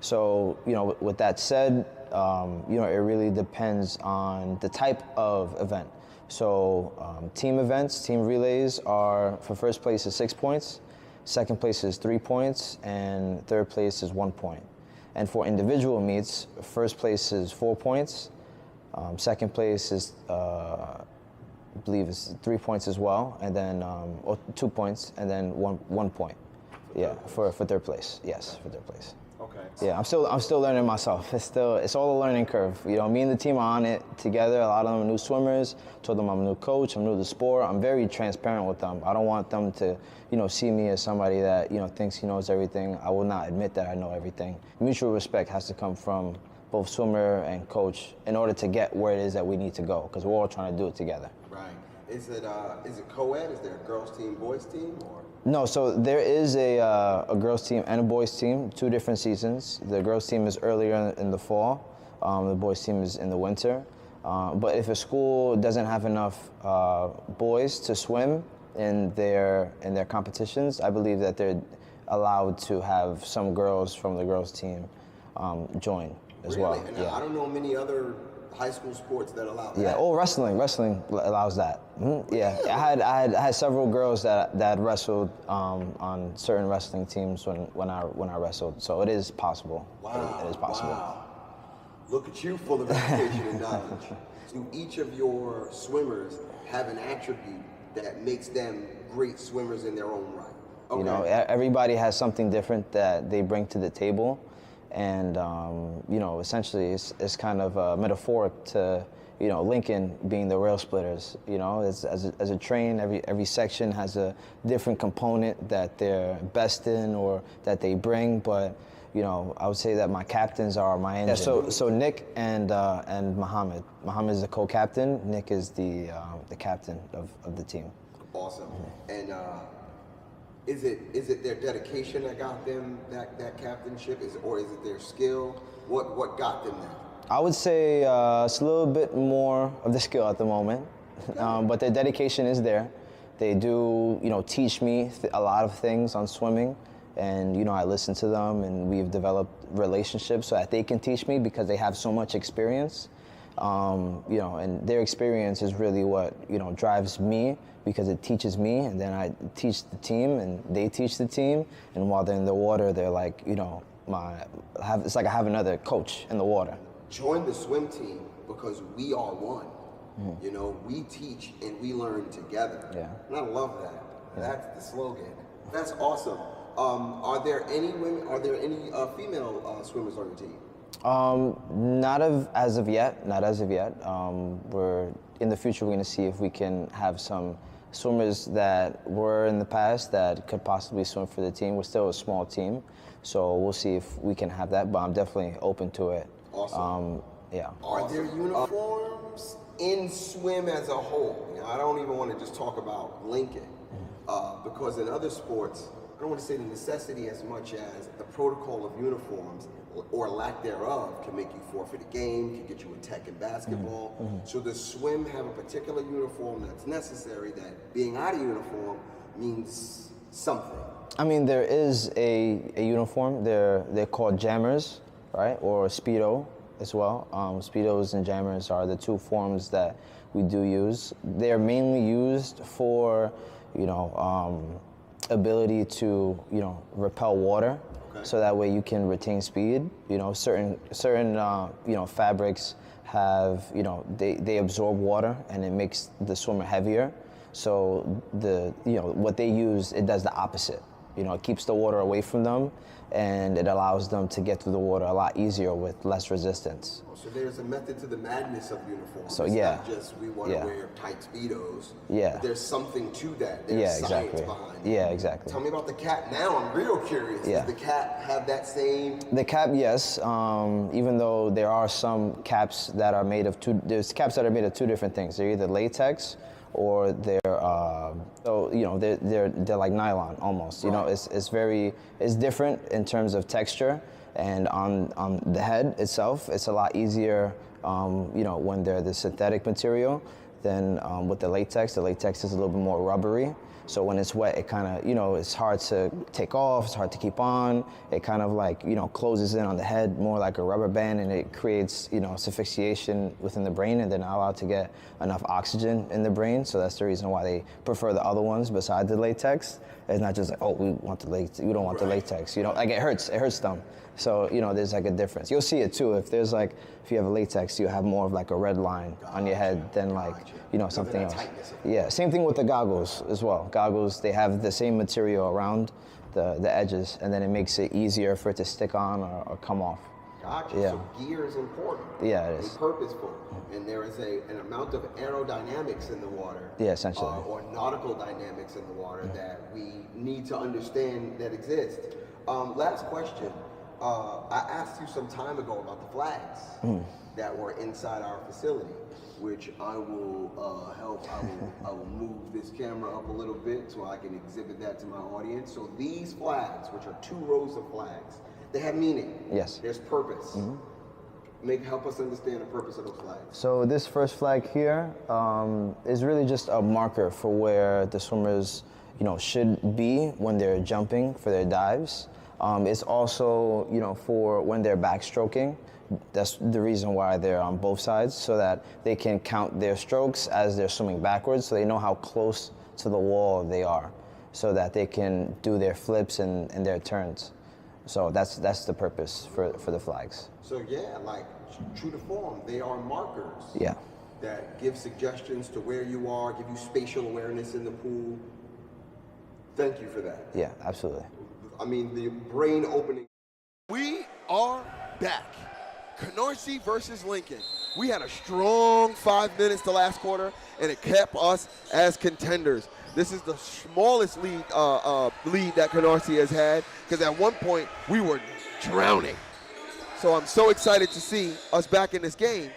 So, with that said, it really depends on the type of event. So team events, team relays are, for first place is 6 points, second place is 3 points, and third place is 1 point. And for individual meets, first place is 4 points, second place is, I believe is 3 points as well, and then, or 2 points, and then one point. Yeah, for third place. Yes, for third place. Okay. Yeah, I'm still learning myself. It's all a learning curve. You know, me and the team are on it together. A lot of them are new swimmers. Told them I'm a new coach. I'm new to the sport. I'm very transparent with them. I don't want them to, see me as somebody that thinks he knows everything. I will not admit that I know everything. Mutual respect has to come from both swimmer and coach in order to get where it is that we need to go, because we're all trying to do it together. Right. Is it co-ed? Is there a girls team, boys team, or? No, so there is a girls team and a boys team, 2 different seasons. The girls team is earlier in the fall. The boys team is in the winter. But if a school doesn't have enough boys to swim in their competitions, I believe that they're allowed to have some girls from the girls team join as well. And yeah. I don't know many other high school sports that allow that. Yeah. Oh, wrestling allows that. Mm-hmm. Yeah. I had several girls that wrestled on certain wrestling teams when I wrestled. So it is possible. Wow. It is possible. Wow. Look at you, full of education and knowledge. Do each of your swimmers have an attribute that makes them great swimmers in their own right? Okay. Everybody has something different that they bring to the table. And, essentially it's kind of metaphoric to, Lincoln being the rail splitters. As a train, every section has a different component that they're best in or that they bring. But, I would say that my captains are my engine. Yeah, so Nick and Muhammad. Muhammad is the co-captain. Nick is the captain of the team. Awesome. And is it their dedication that got them that captainship? Or is it their skill? What got them there? I would say it's a little bit more of the skill at the moment, but their dedication is there. They do, teach me a lot of things on swimming, and I listen to them, and we've developed relationships so that they can teach me because they have so much experience. And their experience is really what drives me, because it teaches me, and then I teach the team, and they teach the team, and while they're in the water, they're like, it's like I have another coach in the water. Join the swim team because we are one. We teach and we learn together. Yeah. And I love that. Yeah. That's the slogan. That's awesome. Are there any women? Are there any female swimmers on your team? Not as of yet. We're in the future. We're going to see if we can have some swimmers that were in the past that could possibly swim for the team. We're still a small team, so we'll see if we can have that. But I'm definitely open to it. Awesome. Yeah. Are there uniforms in swim as a whole? I don't even want to just talk about Lincoln, because in other sports, I don't want to say the necessity as much as the protocol of uniforms or lack thereof can make you forfeit a game, can get you a tech in basketball. Mm-hmm. So does swim have a particular uniform that's necessary that being out of uniform means something? I mean, there is a uniform. They're called jammers, right? Or Speedo as well. Speedos and jammers are the 2 forms that we do use. They're mainly used for, ability to, repel water. Okay. So that way you can retain speed. Certain fabrics have, they absorb water and it makes the swimmer heavier. So what they use, it does the opposite. It keeps the water away from them, and it allows them to get through the water a lot easier with less resistance. So there's a method to the madness of uniforms. So it's yeah, not just we want to wear tight Speedos. Yeah. But there's something to that. There's science behind it. Yeah, exactly. Tell me about the cap now. I'm real curious. Yeah. Does the cap have that same? The cap, yes. Even though there are some caps that are made of there's caps that are made of 2 different things. They're either latex or they're they're like nylon almost. Right. It's different in terms of texture, and on the head itself, it's a lot easier. When they're the synthetic material than with the latex. The latex is a little bit more rubbery. So when it's wet, it kind of, it's hard to take off, it's hard to keep on. It kind of like, closes in on the head more like a rubber band, and it creates, asphyxiation within the brain, and they're not allowed to get enough oxygen in the brain. So that's the reason why they prefer the other ones besides the latex. It's not just like, oh, we want the latex, we don't want the latex. Like it hurts them. So, there's like a difference. You'll see it too. If you have a latex, you have more of like a red line on your head than like, something else. Yeah, same thing with the goggles as well. Goggles, they have the same material around the edges, and then it makes it easier for it to stick on or come off. Gotcha. Yeah. So gear is important. Yeah, it is. And purposeful. And there is an amount of aerodynamics in the water. Yeah, essentially. Or nautical dynamics in the water that we need to understand that exist. Last question. I asked you some time ago about the flags that were inside our facility, which I will help. I will move this camera up a little bit so I can exhibit that to my audience. So these flags, which are 2 rows of flags, they have meaning. Yes. There's purpose. Help us understand the purpose of those flags. So this first flag here is really just a marker for where the swimmers, should be when they're jumping for their dives. It's also, for when they're backstroking. That's the reason why they're on both sides, so that they can count their strokes as they're swimming backwards, so they know how close to the wall they are, so that they can do their flips and their turns. So that's the purpose for the flags. So yeah, like true to form, they are markers. Yeah. That give suggestions to where you are, give you spatial awareness in the pool. Thank you for that. Yeah, absolutely. I mean, the brain opening. We are back. Canarsie versus Lincoln. We had a strong 5 minutes the last quarter, and it kept us as contenders. This is the smallest lead that Canarsie has had, because at one point we were drowning. So I'm so excited to see us back in this game.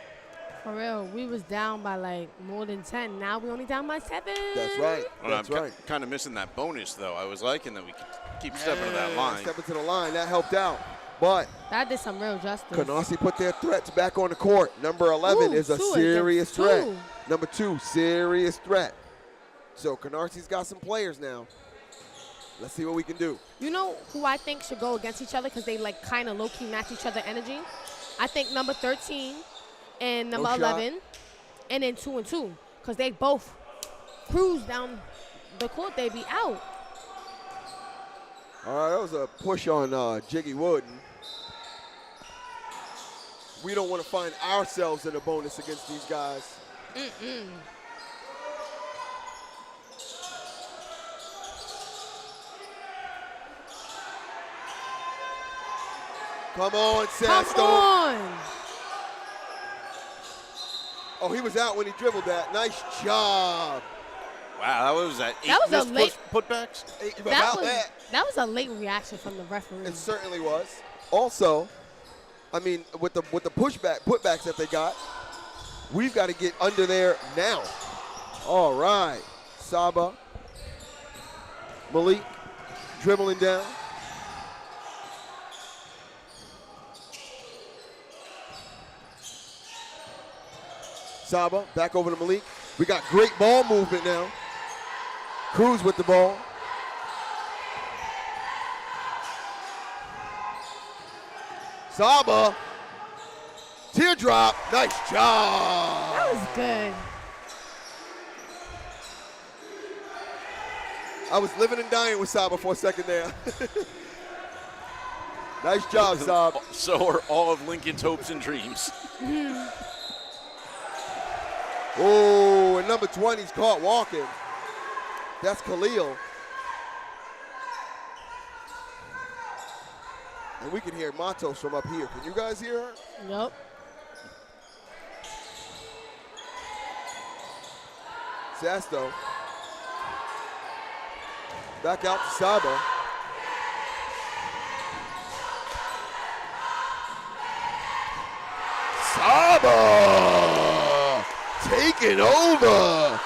For real, we was down by like more than 10. Now we only down by 7. That's right. That's I'm right. kind of missing that bonus, though. I was liking that we could keep stepping to that line. Stepping to the line, that helped out. But That did some real justice. Canarsie put their threats back on the court. Number 11 is a 2 serious against threat. 2. Number 2, serious threat. So Canarsie's got some players now. Let's see what we can do. You know who I think should go against each other because they like kind of low-key match each other energy? I think number 13 and number 11, and then 2 and 2, because they both cruise down the court. They be out. All right, that was a push on Jiggy Wooden. We don't want to find ourselves in a bonus against these guys. Come on, Sasto. Come on. Oh, he was out when he dribbled that. Nice job. Wow, that was that 8 That was a missed late- That putbacks? That was a late reaction from the referee. It certainly was. Also, I mean, with the putbacks that they got, we've got to get under there now. All right, Saba, Malik, dribbling down. Saba back over to Malik. We got great ball movement now. Cruz with the ball. Saba, teardrop, nice job. That was good. I was living and dying with Saba for a second there. Nice job, Saba. So are all of Lincoln's hopes and dreams. Oh, and number 20's caught walking. That's Khalil. And we can hear Matos from up here. Can you guys hear her? Nope. Sasto. Back out to Saba. Saba taking over.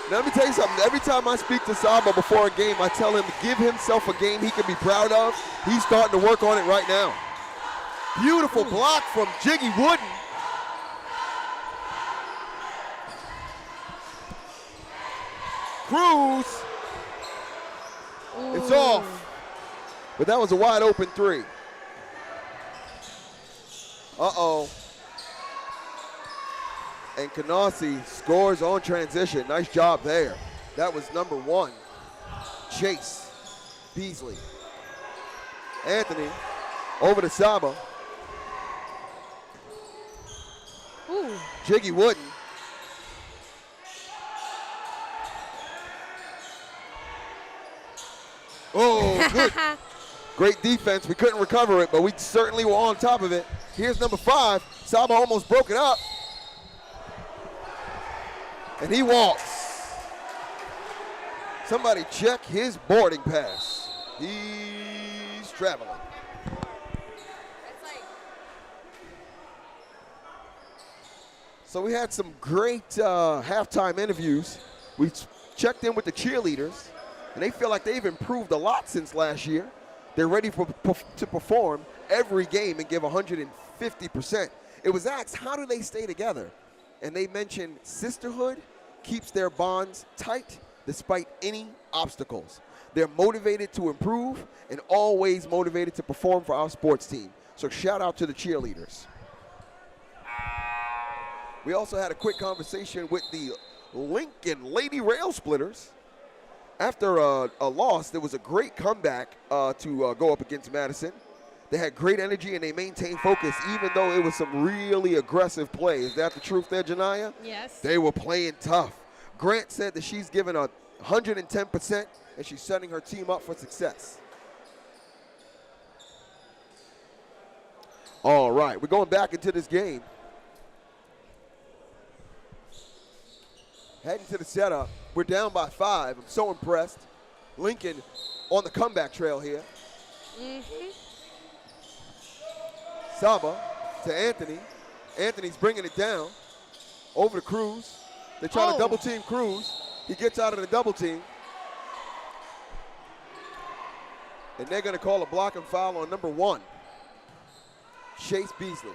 Now, let me tell you something. Every time I speak to Saba before a game, I tell him to give himself a game he can be proud of. He's starting to work on it right now. Beautiful block from Jiggy Wooden. Cruz. It's off. But that was a wide open 3. Uh-oh. And Canarsie scores on transition. Nice job there. That was number 1. Chase Beasley. Anthony over to Saba. Ooh. Jiggy Wooden. Oh, good. Great defense. We couldn't recover it, but we certainly were on top of it. Here's number 5. Saba almost broke it up. And he walks. Somebody check his boarding pass. He's traveling. So we had some great halftime interviews. We checked in with the cheerleaders, and they feel like they've improved a lot since last year. They're ready to perform every game and give 150%. It was asked, how do they stay together? And they mentioned sisterhood keeps their bonds tight despite any obstacles. They're motivated to improve and always motivated to perform for our sports team. So shout out to the cheerleaders. We also had a quick conversation with the Lincoln Lady Rail Splitters. After a loss, there was a great comeback to go up against Madison. They had great energy and they maintained focus even though it was some really aggressive play. Is that the truth there, Janiyah? Yes. They were playing tough. Grant said that she's given 110% and she's setting her team up for success. All right, we're going back into this game. Heading to the setup. We're down by 5. I'm so impressed. Lincoln on the comeback trail here. Saba to Anthony. Anthony's bringing it down. Over to Cruz. They're trying to double team Cruz. He gets out of the double team. And they're going to call a block and foul on number 1, Chase Beasley.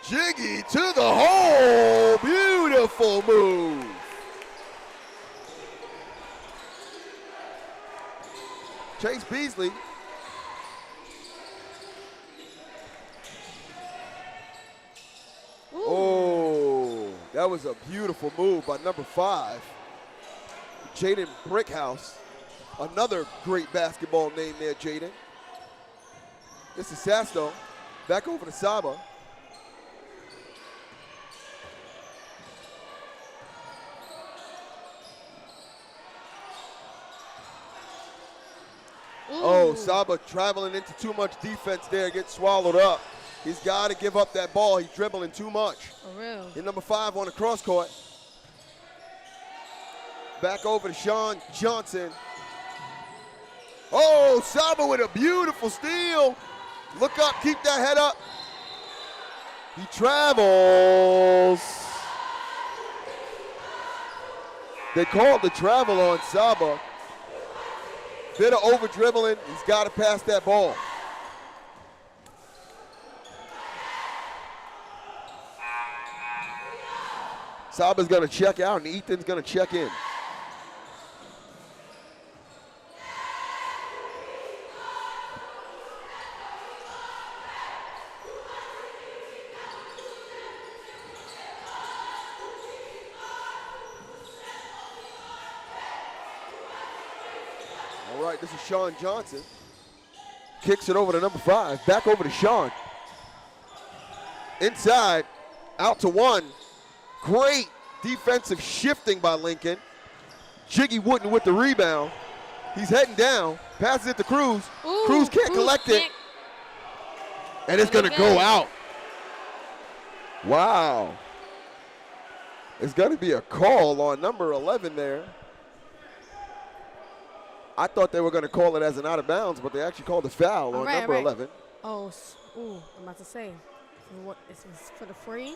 Jiggy to the hole. Beautiful move. Chase Beasley. Ooh. Oh, that was a beautiful move by number 5, Jaden Brickhouse. Another great basketball name there, Jaden. This is Sasto. Back over to Saba. Oh, Saba traveling into too much defense there, gets swallowed up. He's got to give up that ball. He's dribbling too much. For real. And number 5 on the cross court. Back over to Sean Johnson. Oh, Saba with a beautiful steal. Look up, keep that head up. He travels. They called the travel on Saba. Bit of over dribbling. He's got to pass that ball. Saba's going to check out, and Ethan's going to check in. All right, this is Sean Johnson. Kicks it over to number 5. Back over to Sean. Inside, out to 1. Great defensive shifting by Lincoln. Jiggy Wooden with the rebound. He's heading down. Passes it to Cruz. Ooh, Cruz can't collect it. And it's going to go out. Wow. It's going to be a call on number 11 there. I thought they were going to call it as an out of bounds, but they actually called a foul on number 11. Oh, I'm about to say, if it's for the free,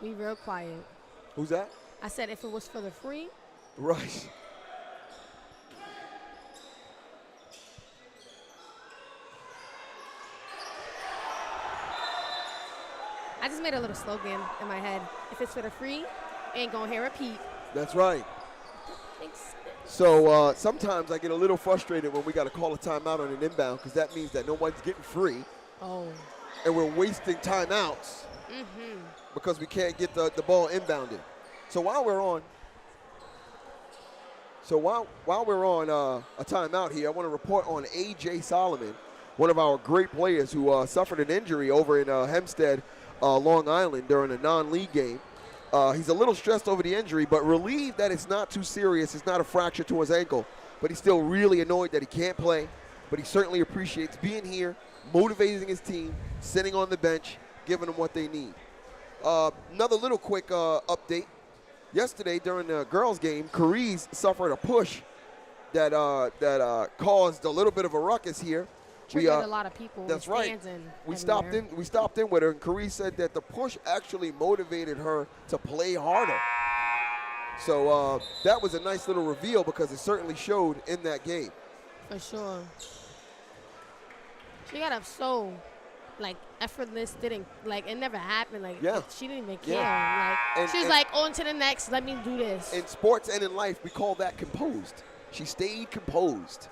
be real quiet. Who's that? I said if it was for the free. Right. I just made a little slogan in my head. If it's for the free, ain't gonna hear repeat. That's right. Thanks. So sometimes I get a little frustrated when we got to call a timeout on an inbound because that means that no one's getting free. Oh. And we're wasting timeouts because we can't get the ball inbounded. So while we're on a timeout here, I want to report on A.J. Solomon. one of our great players who suffered an injury over in Hempstead, Long Island during a non-league game. He's a little stressed over the injury, but relieved that it's not too serious. It's not a fracture to his ankle, but he's still really annoyed that he can't play. But he certainly appreciates being here, motivating his team, sitting on the bench, giving them what they need. Another little quick update. Yesterday during the girls' game, Canarsie suffered a push that caused a little bit of a ruckus here. Triggered a lot of people. That's right. We stopped in with her, and Canarsie said that the push actually motivated her to play harder. So that was a nice little reveal because it certainly showed in that game. For sure. She got up so, effortless. It never happened. She didn't even care. She was on to the next. Let me do this. In sports and in life, we call that composed. She stayed composed,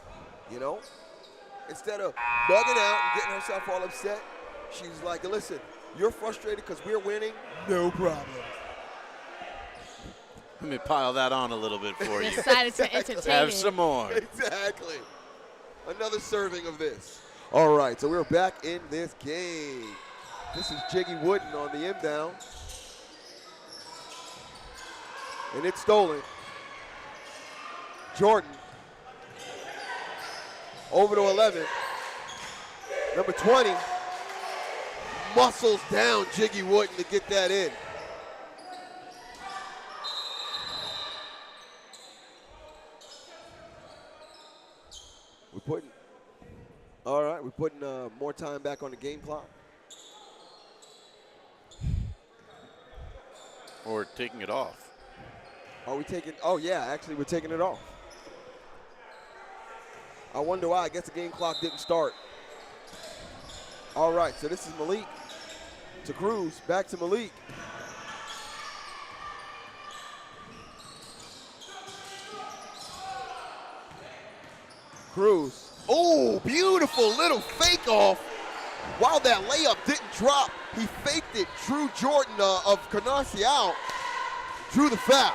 Instead of bugging out and getting herself all upset, she was like, listen, you're frustrated because we're winning? No problem. Let me pile that on a little bit for you. Decided to entertain Have it. some more. Exactly. Another serving of this. All right, so we're back in this game. This is Jiggy Wooden on the inbound. And it's stolen. Jordan. Over to 11. Number 20. Muscles down Jiggy Wooden to get that in. We're putting more time back on the game clock. Or taking it off. Are we taking, oh yeah, actually we're taking it off. I wonder why, I guess the game clock didn't start. All right, so this is Malik to Cruz, back to Malik. Cruz. Oh, beautiful little fake off. While that layup didn't drop, he faked it. Drew Jordan of Canarsie out. Drew the foul.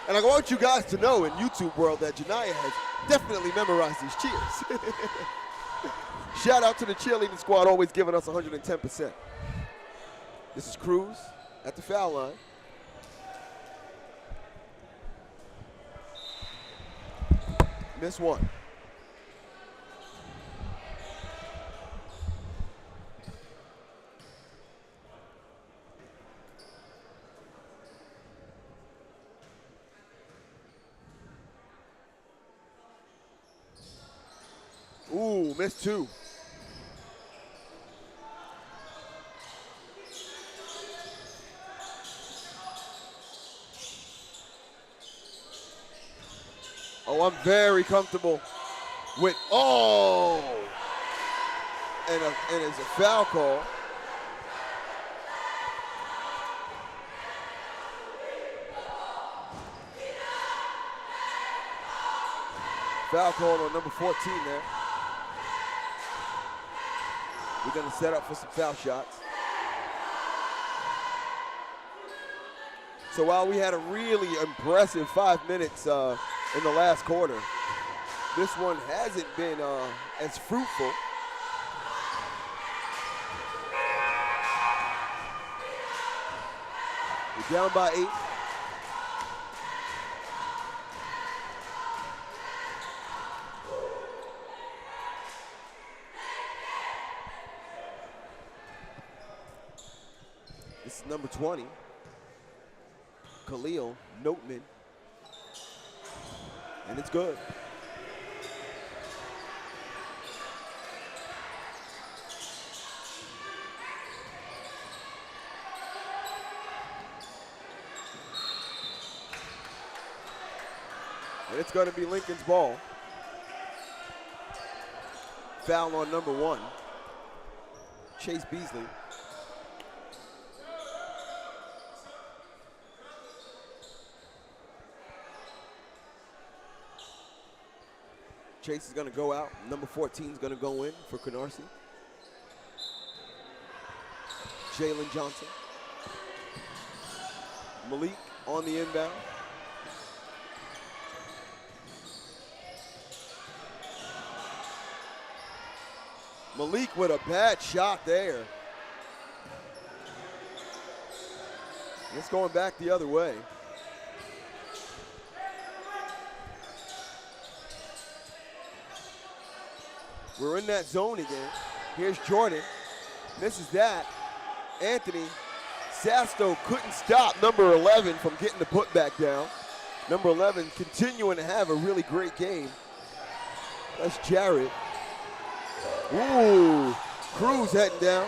And I want you guys to know in YouTube world that Janiyah has definitely memorized these cheers. Shout out to the cheerleading squad, always giving us 110%. This is Cruz at the foul line. Miss one. Ooh, missed two. Oh, I'm very comfortable with, and it's a foul call. Foul call on number 14 there. We're going to set up for some foul shots. So while we had a really impressive 5 minutes in the last quarter, this one hasn't been as fruitful. We're down by 8. This is number 20, Khalil Notman, and it's good. And it's going to be Lincoln's ball. Foul on number 1, Chase Beasley. Chase is going to go out. Number 14 is going to go in for Canarsie. Jalen Johnson. Malik on the inbound. Malik with a bad shot there. It's going back the other way. We're in that zone again. Here's Jordan. Misses that. Anthony Sasto couldn't stop number 11 from getting the putback down. Number 11 continuing to have a really great game. That's Jared. Ooh, Cruz heading down.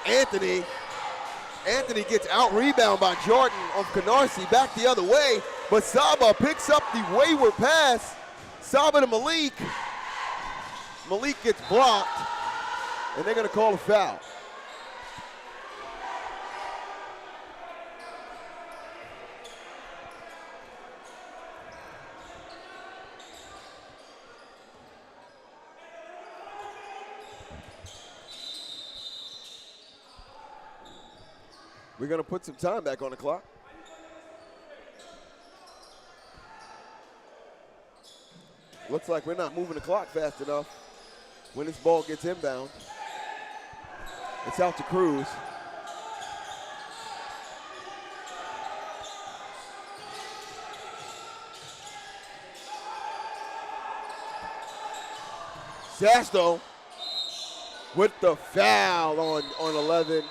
Anthony gets out-rebound by Jordan on Canarsie, back the other way, but Saba picks up the wayward pass. Saba to Malik. Malik gets blocked, and they're gonna call a foul. We're going to put some time back on the clock. Looks like we're not moving the clock fast enough when this ball gets inbound. It's out to Cruz. Sasto with the foul on 11.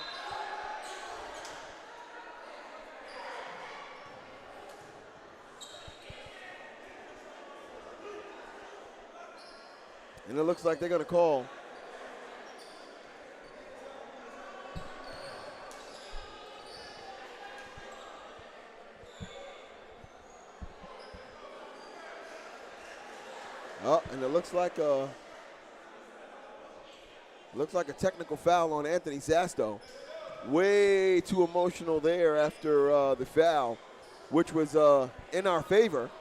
And it looks like they're going to call. Oh, and it looks like a technical foul on Anthony Sasto. Way too emotional there after the foul, which was in our favor.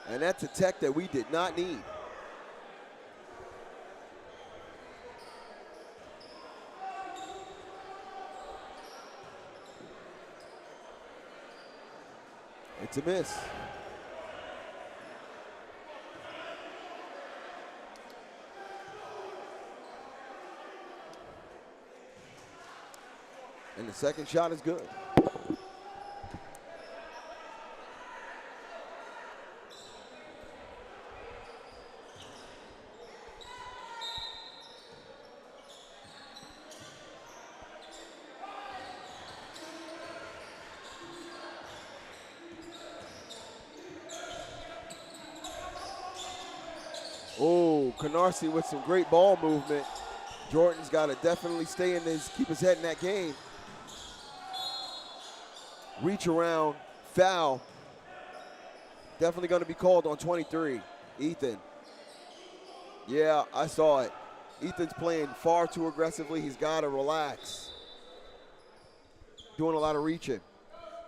And that's a tech that we did not need. It's a miss. And the second shot is good. Oh, Canarsie with some great ball movement. Jordan's got to definitely stay in this, keep his head in that game. Reach around, foul. Definitely going to be called on 23, Ethan. Yeah, I saw it. Ethan's playing far too aggressively. He's got to relax. Doing a lot of reaching.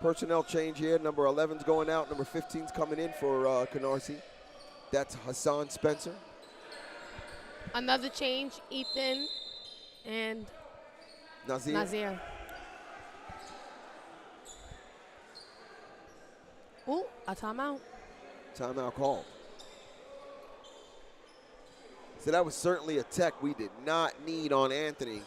Personnel change here. Number 11's going out. Number 15's coming in for Canarsie. That's Hassan Spencer. Another change, Ethan and Nazir. Ooh, a timeout. Timeout called. So that was certainly a tech we did not need on Anthony.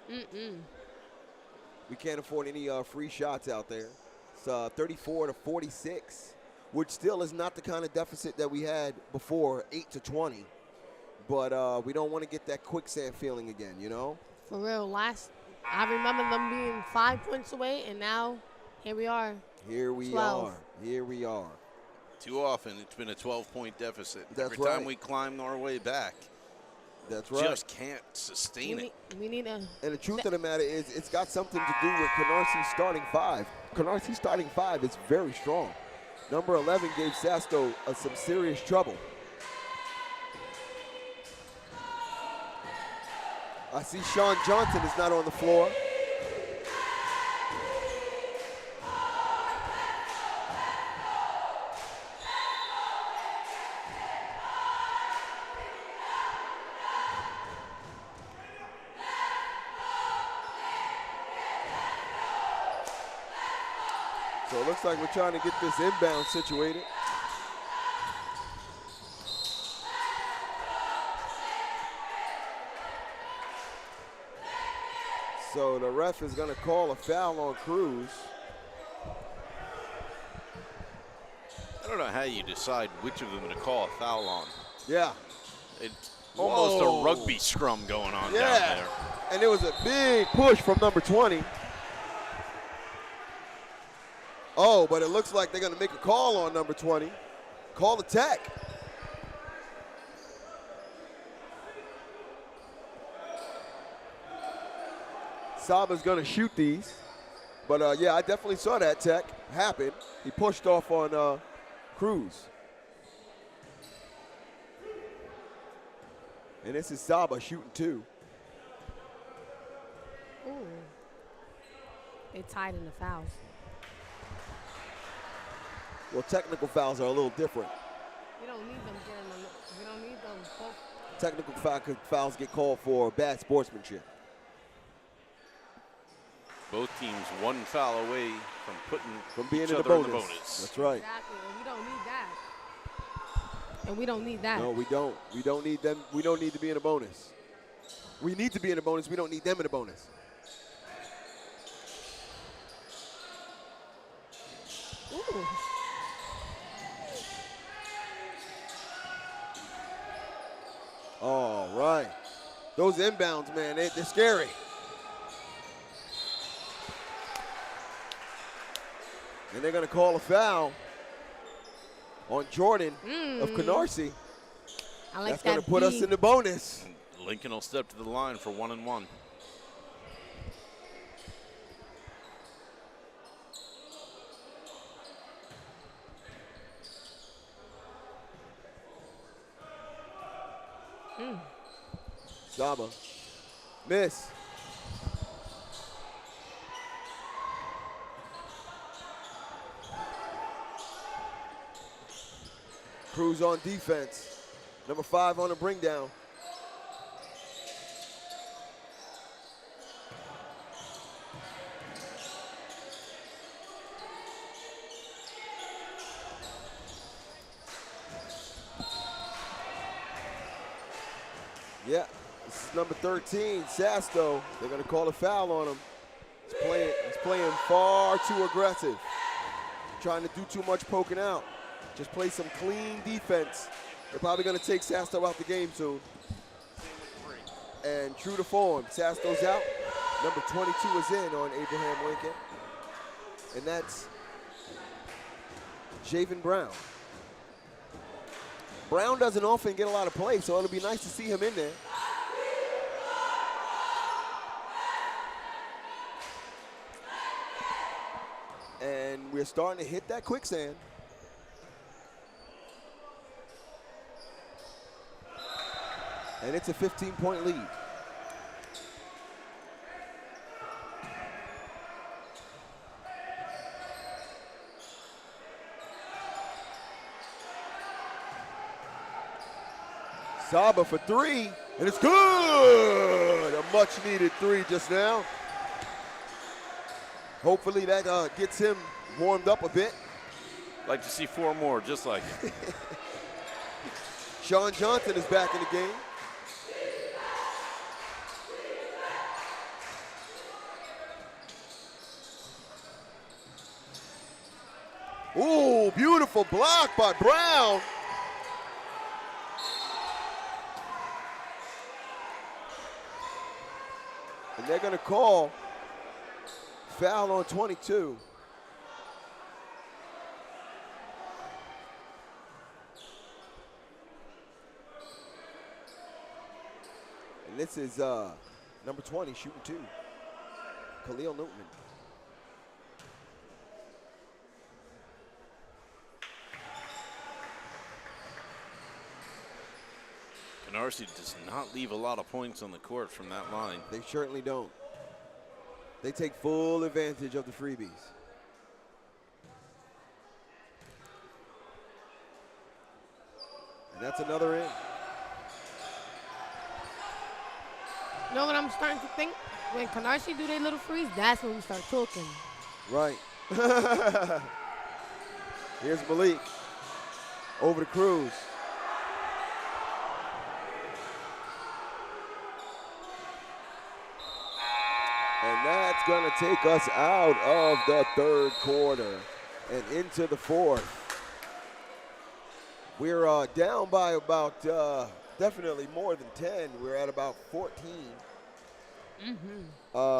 We can't afford any free shots out there. It's 34 to 46, which still is not the kind of deficit that we had before, 8 to 20. But we don't want to get that quicksand feeling again, you know? For real, I remember them being 5 points away, and now here we are. Here we 12. are. Here we are. Too often, it's been a 12-point deficit. That's Every time right. we climb our way back, That's right. just can't sustain it. We need a. And the truth of the matter is, it's got something to do with Canarsie starting five. Canarsie starting five is very strong. Number 11 gave Sasto some serious trouble. I see Sean Johnson is not on the floor. So it looks like we're trying to get this inbound situated. So the ref is going to call a foul on Cruz. I don't know how you decide which of them to call a foul on. Yeah. It's almost Whoa. a rugby scrum going on down Yeah. there. And it was a big push from number 20. Oh, but it looks like they're going to make a call on number 20. Call the tech. Saba's going to shoot these. But, yeah, I definitely saw that tech happen. He pushed off on Cruz. And this is Saba shooting 2. Ooh. They tied in the fouls. Well, technical fouls are a little different. We don't need them during the. We don't need them. Technical fouls get called for bad sportsmanship. Both teams one foul away from Being each in the other in bonus. the bonus. That's right. Exactly, and we don't need that. And we don't need that. No, we don't. We don't need them. We don't need to be in a bonus. We need to be in a bonus. We don't need them in a bonus. Ooh. All right. Those inbounds, man, they're scary. And they're going to call a foul on Jordan of Canarsie. I like That's that. going to put us in the bonus. Lincoln will step to the line for 1-1. Saba. Miss. Cruz on defense. Number 5 on the bring down. Yeah, this is number 13, Sasto. They're going to call a foul on him. He's playing far too aggressive. Trying to do too much poking out. Just play some clean defense. They're probably going to take Sasto out the game soon. And true to form, Sasto's out. Number 22 is in on Abraham Lincoln. And that's Javen Brown. Brown doesn't often get a lot of play, so it'll be nice to see him in there. And we're starting to hit that quicksand. And it's a 15-point lead. Saba for 3, and it's good! A much-needed 3 just now. Hopefully that gets him warmed up a bit. Like to see 4 more, just like it. Sean Johnson is back in the game. Ooh, beautiful block by Brown. And they're going to call foul on 22. And this is number 20 shooting 2, Khalil Newton. Canarsie does not leave a lot of points on the court from that line. They certainly don't. They take full advantage of the freebies. And that's another in. You know what I'm starting to think? When Canarsie do their little freeze, that's when we start talking. Right. Here's Malik. Over to Cruz. And that's going to take us out of the third quarter and into the fourth. We're down by about definitely more than 10. We're at about 14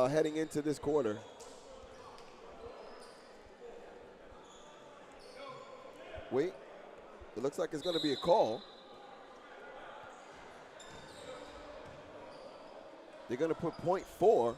heading into this quarter. Wait, it looks like it's going to be a call. They're going to put .4.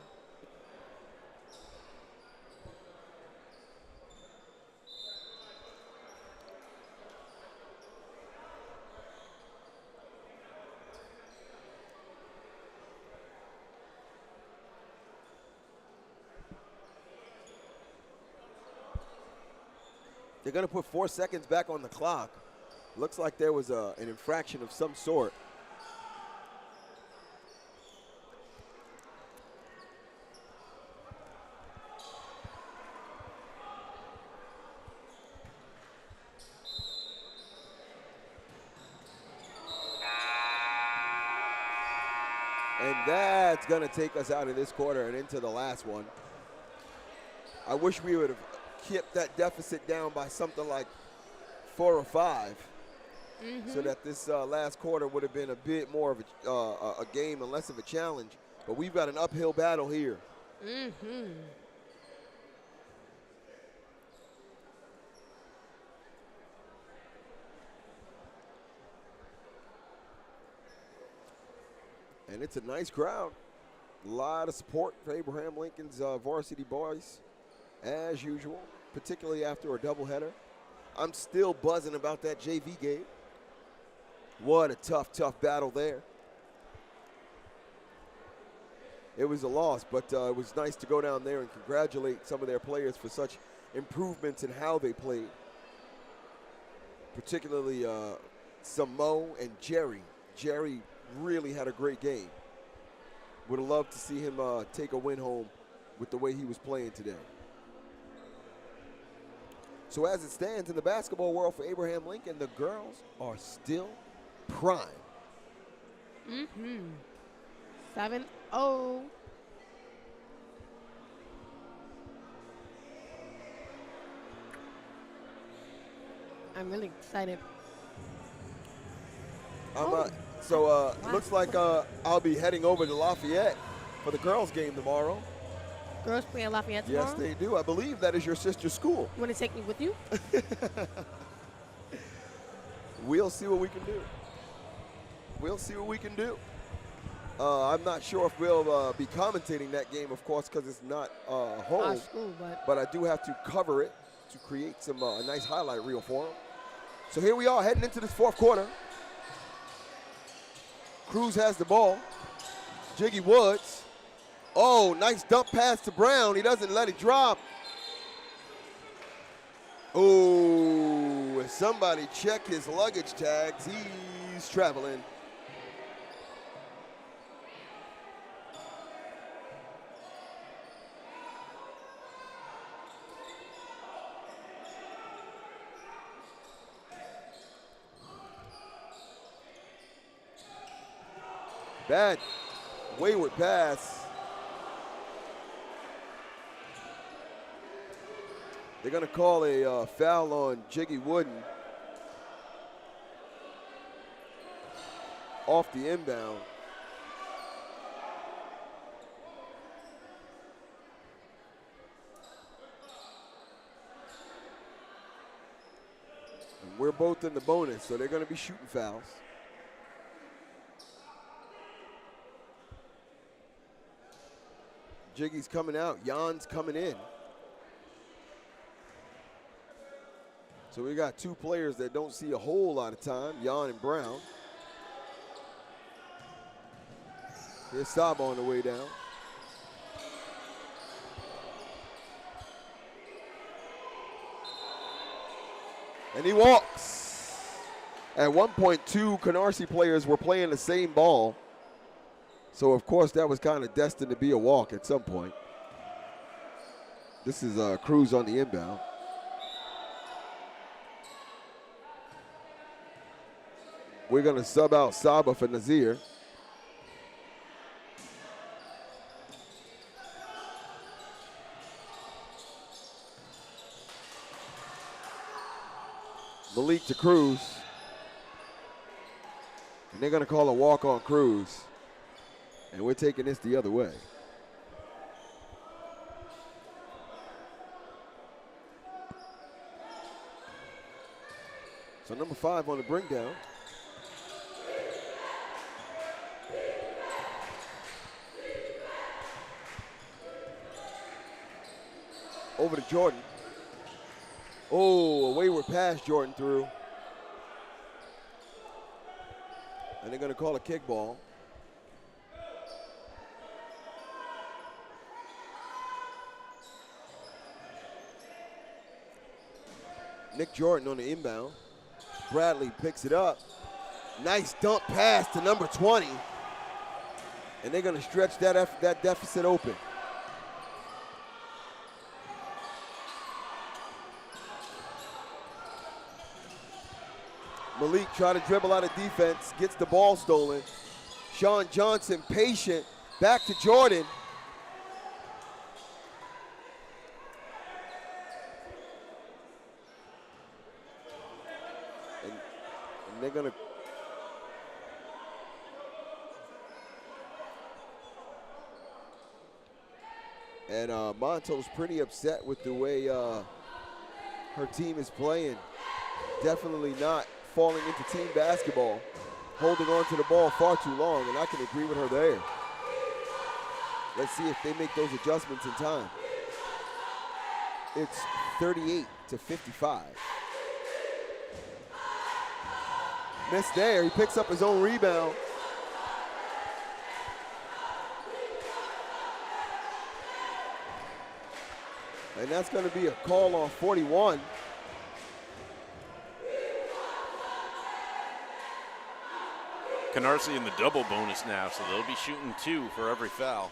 They're going to put 4 seconds back on the clock. Looks like there was an infraction of some sort. And that's going to take us out of this quarter and into the last one. I wish we would have kept that deficit down by something like 4 or 5, so that this last quarter would have been a bit more of a game and less of a challenge. But we've got an uphill battle here. And it's a nice crowd. A lot of support for Abraham Lincoln's varsity boys, as usual, particularly after a doubleheader. I'm still buzzing about that JV game. What a tough, tough battle there. It was a loss, but it was nice to go down there and congratulate some of their players for such improvements in how they played. Particularly Samo and Jerry. Jerry really had a great game. Would have loved to see him take a win home with the way he was playing today. So as it stands in the basketball world for Abraham Lincoln, the girls are still prime. 7-0. I'm really excited. Looks like I'll be heading over to Lafayette for the girls' game tomorrow. Girls play at Lafayette tomorrow? Yes, they do. I believe that is your sister's school. You want to take me with you? We'll see what we can do. We'll see what we can do. I'm not sure if we'll be commentating that game, of course, because it's not home. Our school, but I do have to cover it to create some a nice highlight reel for them. So here we are heading into this fourth quarter. Cruz has the ball. Jiggy Woods. Oh, nice dump pass to Brown. He doesn't let it drop. Oh, somebody check his luggage tags. He's traveling. Bad wayward pass. They're going to call a foul on Jiggy Wooden off the inbound. And we're both in the bonus, so they're going to be shooting fouls. Jiggy's coming out, Jan's coming in. So we got two players that don't see a whole lot of time, Jan and Brown. Here's Saba on the way down. And he walks. At one point, two Canarsie players were playing the same ball. So, of course, that was kind of destined to be a walk at some point. This is Cruz on the inbound. We're going to sub out Saba for Nazir. Malik to Cruz. And they're going to call a walk on Cruz. And we're taking this the other way. So number 5 on the bring down. Over to Jordan. Oh, a wayward pass Jordan threw. And they're going to call a kickball. Nick Jordan on the inbound. Bradley picks it up. Nice dump pass to number 20. And they're going to stretch that deficit open. Malik trying to dribble out of defense, gets the ball stolen. Sean Johnson patient, back to Jordan. And they're gonna Monto's pretty upset with the way her team is playing. Definitely not falling into team basketball, holding on to the ball far too long, and I can agree with her there. Let's see if they make those adjustments in time. It's 38-55. Missed there, he picks up his own rebound. And that's gonna be a call on 41. Canarsie in the double bonus now, so they'll be shooting 2 for every foul.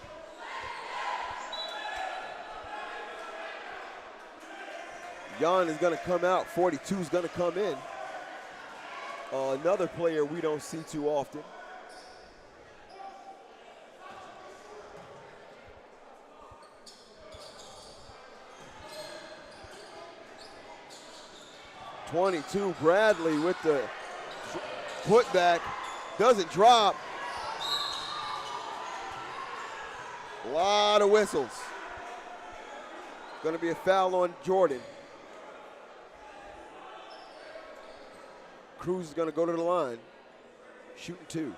Jan is going to come out. 42 is going to come in. Another player we don't see too often. .22 Bradley with the putback. Doesn't drop. A lot of whistles. Going to be a foul on Jordan. Cruz is going to go to the line. Shooting 2.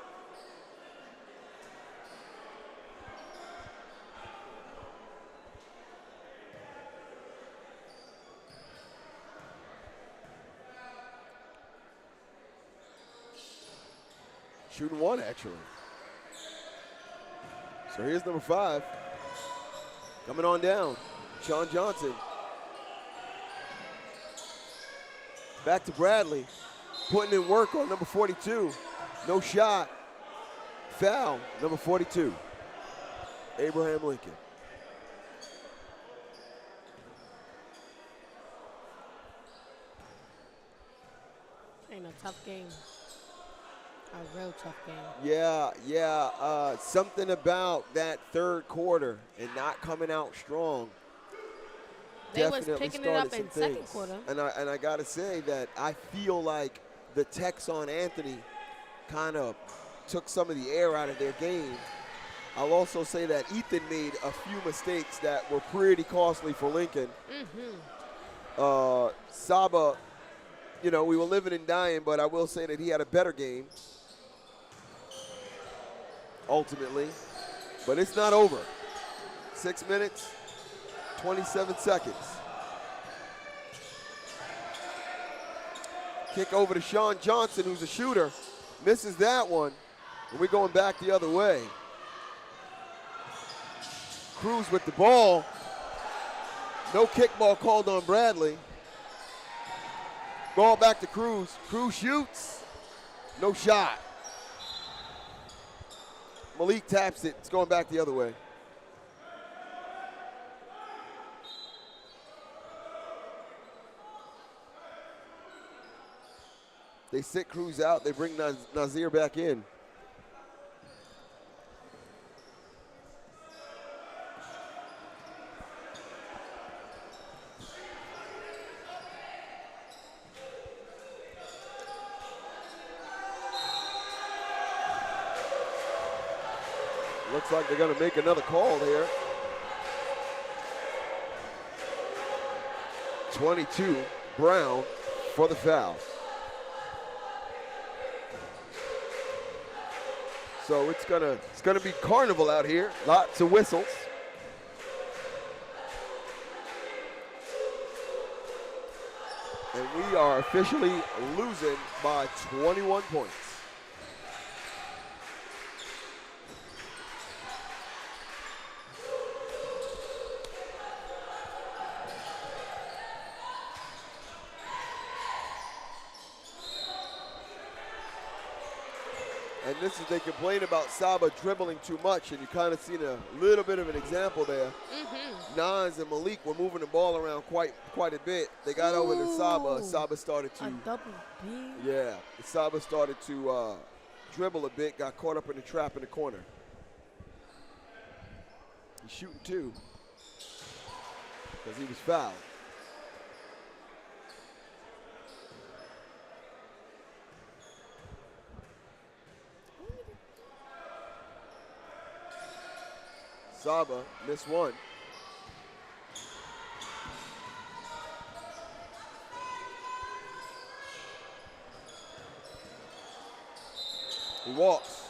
Shooting 1, actually. So here's number 5. Coming on down. Sean Johnson. Back to Bradley. Putting in work on number 42. No shot. Foul, number 42. Abraham Lincoln. Ain't a tough game. A real tough game. Yeah. Something about that third quarter and not coming out strong. They was picking it up in second quarter. And I gotta say that I feel like the techs on Anthony kind of took some of the air out of their game. I'll also say that Ethan made a few mistakes that were pretty costly for Lincoln. Saba, we were living and dying, but I will say that he had a better game. Ultimately, but it's not over. 6 minutes, 27 seconds. Kick over to Sean Johnson, who's a shooter. Misses that one, and we're going back the other way. Cruz with the ball. No kickball called on Bradley. Ball back to Cruz. Cruz shoots. No shot. Malik taps it. It's going back the other way. They sit Cruz out. They bring Nazir back in. Looks like they're going to make another call here. 22, Brown for the foul. So it's gonna be carnival out here. Lots of whistles. And we are officially losing by 21 points. And this is, they complain about Saba dribbling too much, and you kind of seen a little bit of an example there. Nas and Malik were moving the ball around quite a bit. They got over to Saba. Saba started to, A double B. yeah, Saba started to dribble a bit, got caught up in the trap in the corner. He's shooting two because he was fouled. Saba missed one. He walks.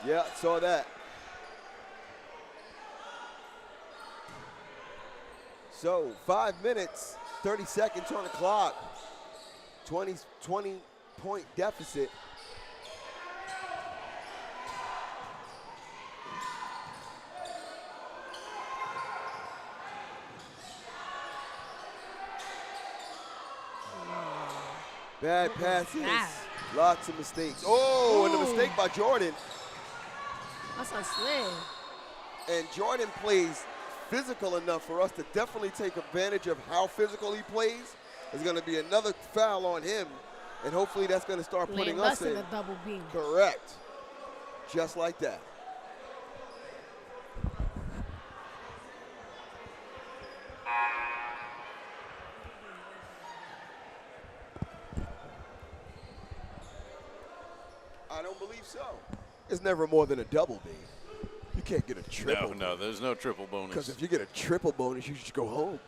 Yeah, saw that. So 5 minutes, 30 seconds on the clock. 20-point deficit. Bad passes, lots of mistakes. Oh, and a mistake by Jordan. That's a slam. And Jordan plays physical enough for us to definitely take advantage of how physical he plays. There's going to be another foul on him, and hopefully that's going to start putting us in. A double beam. Correct. Just like that. I don't believe so. It's never more than a double B. You can't get a triple. No, there's no triple bonus. Because if you get a triple bonus, you should go home.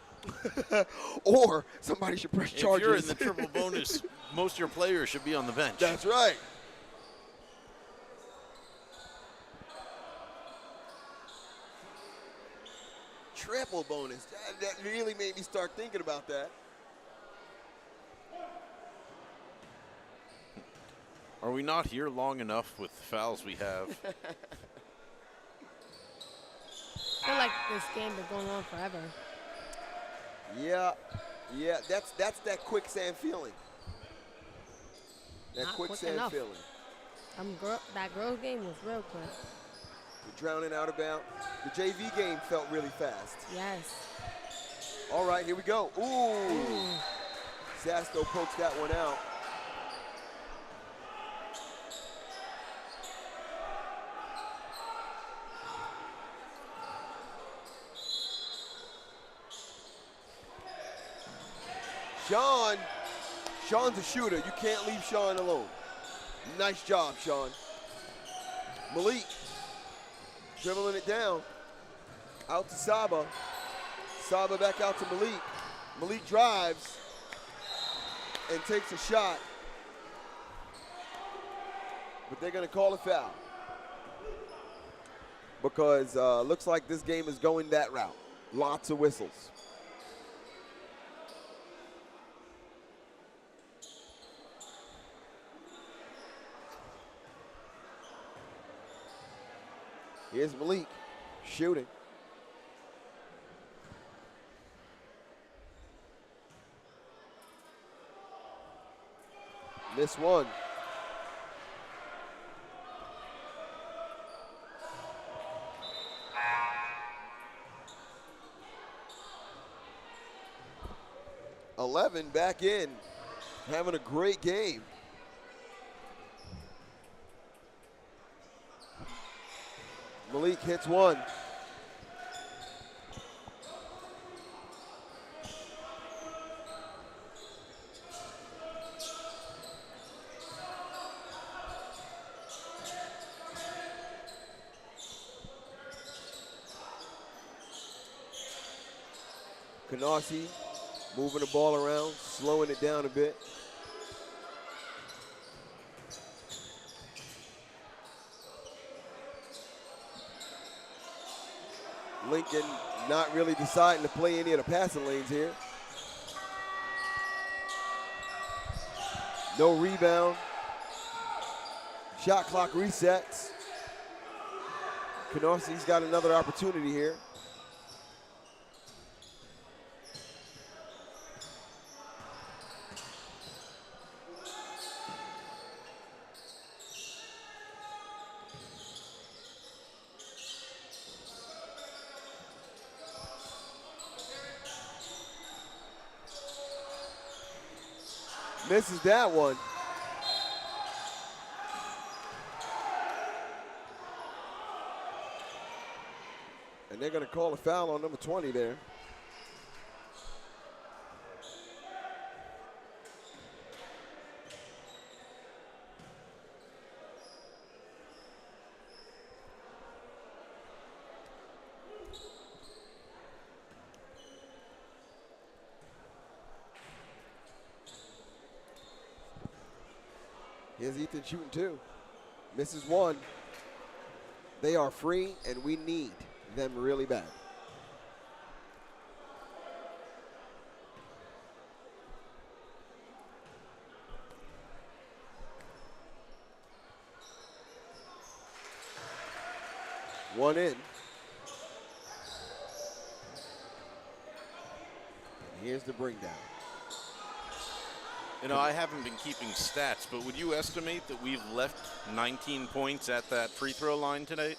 Or somebody should press charges. If you're in the triple bonus, most of your players should be on the bench. That's right. Triple bonus. That really made me start thinking about that. Are we not here long enough with the fouls we have? I feel like this game been going on forever. Yeah, that's that quicksand feeling. That Not quicksand quick enough. feeling. That girls game was real quick. The drowning out about. The JV game felt really fast. Yes. All right, here we go. Ooh. Sasto pokes that one out. Sean's a shooter. You can't leave Sean alone. Nice job, Sean. Malik dribbling it down. Out to Saba. Saba back out to Malik. Malik drives and takes a shot. But they're going to call a foul. Because looks like this game is going that route. Lots of whistles. Here's Malik shooting. Missed one. Back in, having a great game. Malik hits one. Canarsie moving the ball around, slowing it down a bit. Lincoln not really deciding to play any of the passing lanes here. No rebound. Shot clock resets. Canarsie's got another opportunity here. Misses that one. And they're going to call a foul on number 20 there. Here's Ethan shooting two. Misses one. They are free, and we need them really bad. One in. Here's the bring down. You know, I haven't been keeping stats, but would you estimate that we've left 19 points at that free throw line today?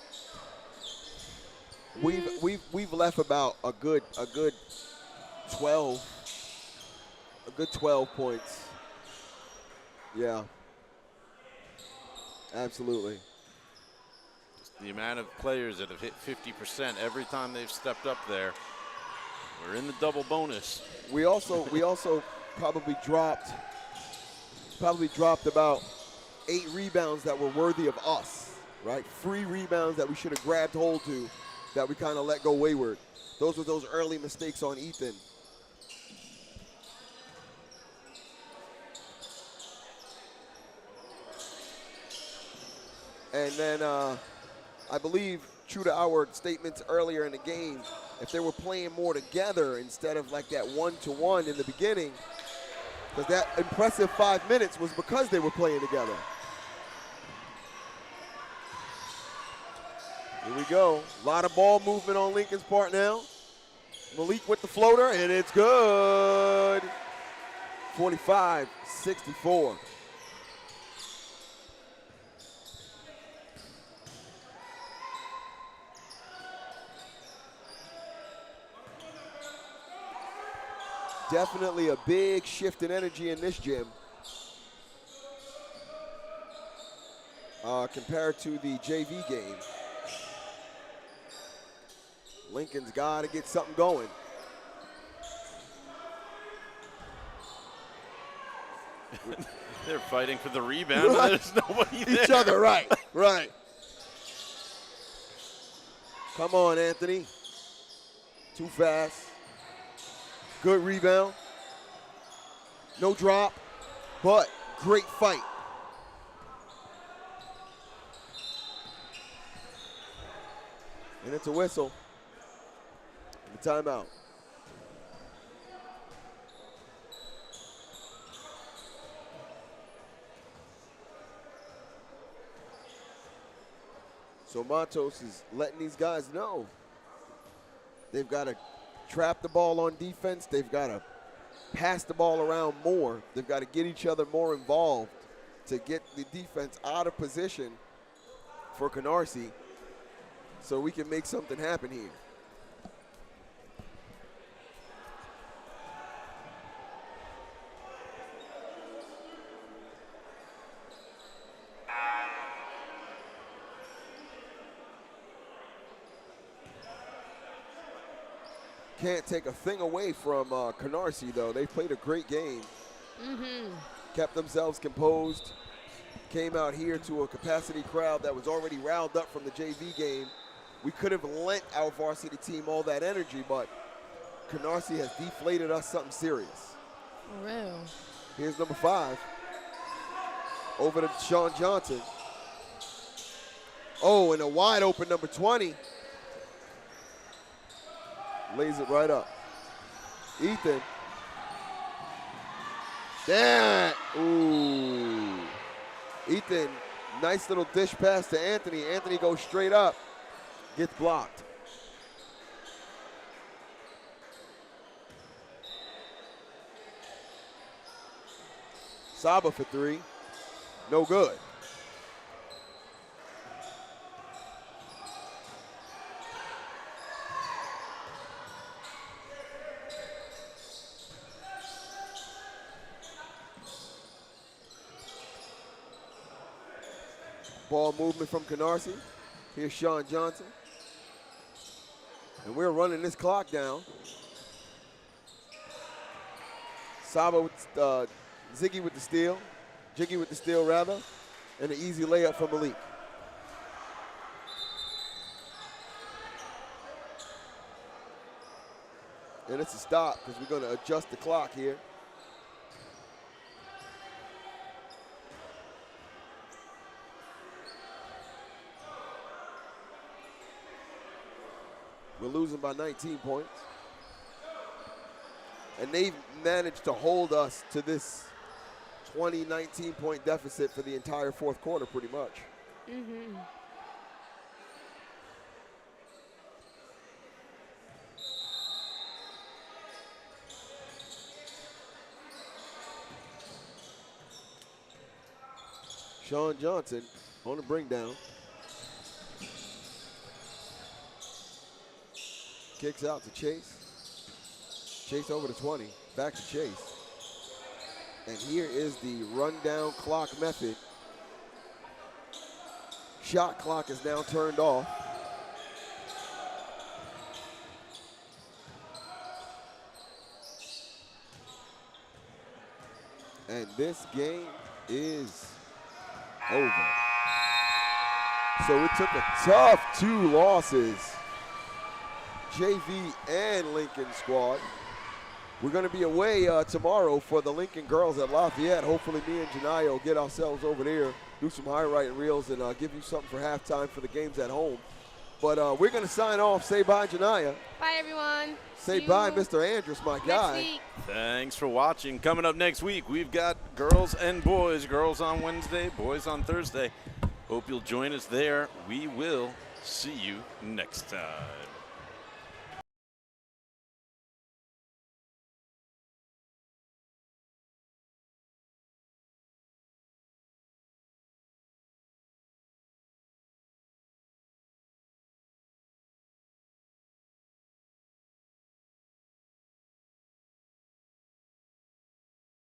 We've left about a good 12 points. Yeah. Absolutely. Just the amount of players that have hit 50% every time they've stepped up there. We're in the double bonus. We also probably dropped about 8 rebounds that were worthy of us, right? Free rebounds that we should have grabbed hold to, that we kind of let go wayward. Those were those early mistakes on Ethan. And then I believe, true to our statements earlier in the game, if they were playing more together instead of like that one-to-one in the beginning, because that impressive 5 minutes was because they were playing together. Here we go. A lot of ball movement on Lincoln's part now. Malik with the floater, and it's good. 45-64. Definitely a big shift in energy in this gym compared to the JV game. Lincoln's got to get something going. They're fighting for the rebound, but there's nobody there. Each other, right, right. Come on, Anthony. Too fast. Good rebound. No drop, but great fight. And it's a whistle. And a timeout. So Matos is letting these guys know they've got to trap the ball on defense. They've got to pass the ball around more. They've got to get each other more involved to get the defense out of position for Canarsie so we can make something happen here. Can't take a thing away from Canarsie, though. They played a great game. Kept themselves composed. Came out here to a capacity crowd that was already riled up from the JV game. We could have lent our varsity team all that energy, but Canarsie has deflated us something serious. For real. Here's number 5. Over to Sean Johnson. Oh, and a wide open number 20. Lays it right up. Ethan. That. Ooh. Ethan, nice little dish pass to Anthony. Anthony goes straight up. Gets blocked. Saba for 3. No good. Ball movement from Canarsie. Here's Sean Johnson. And we're running this clock down. Saba with Ziggy with the steal. Jiggy with the steal, rather. And an easy layup for Malik. And it's a stop because we're going to adjust the clock here. We're losing by 19 points. And they've managed to hold us to this 19 point deficit for the entire fourth quarter pretty much. Sean Johnson on the bring down. Kicks out to Chase. Chase over to 20. Back to Chase. And here is the rundown clock method. Shot clock is now turned off. And this game is over. So it took a tough 2 losses. JV and Lincoln squad. We're going to be away tomorrow for the Lincoln girls at Lafayette. Hopefully me and Janiyah will get ourselves over there, do some highlight reels, and give you something for halftime for the games at home. But we're going to sign off. Say bye, Janiyah. Bye, everyone. Say bye, Mr. Andrews, my guy. Next week. Thanks for watching. Coming up next week, we've got girls and boys. Girls on Wednesday, boys on Thursday. Hope you'll join us there. We will see you next time.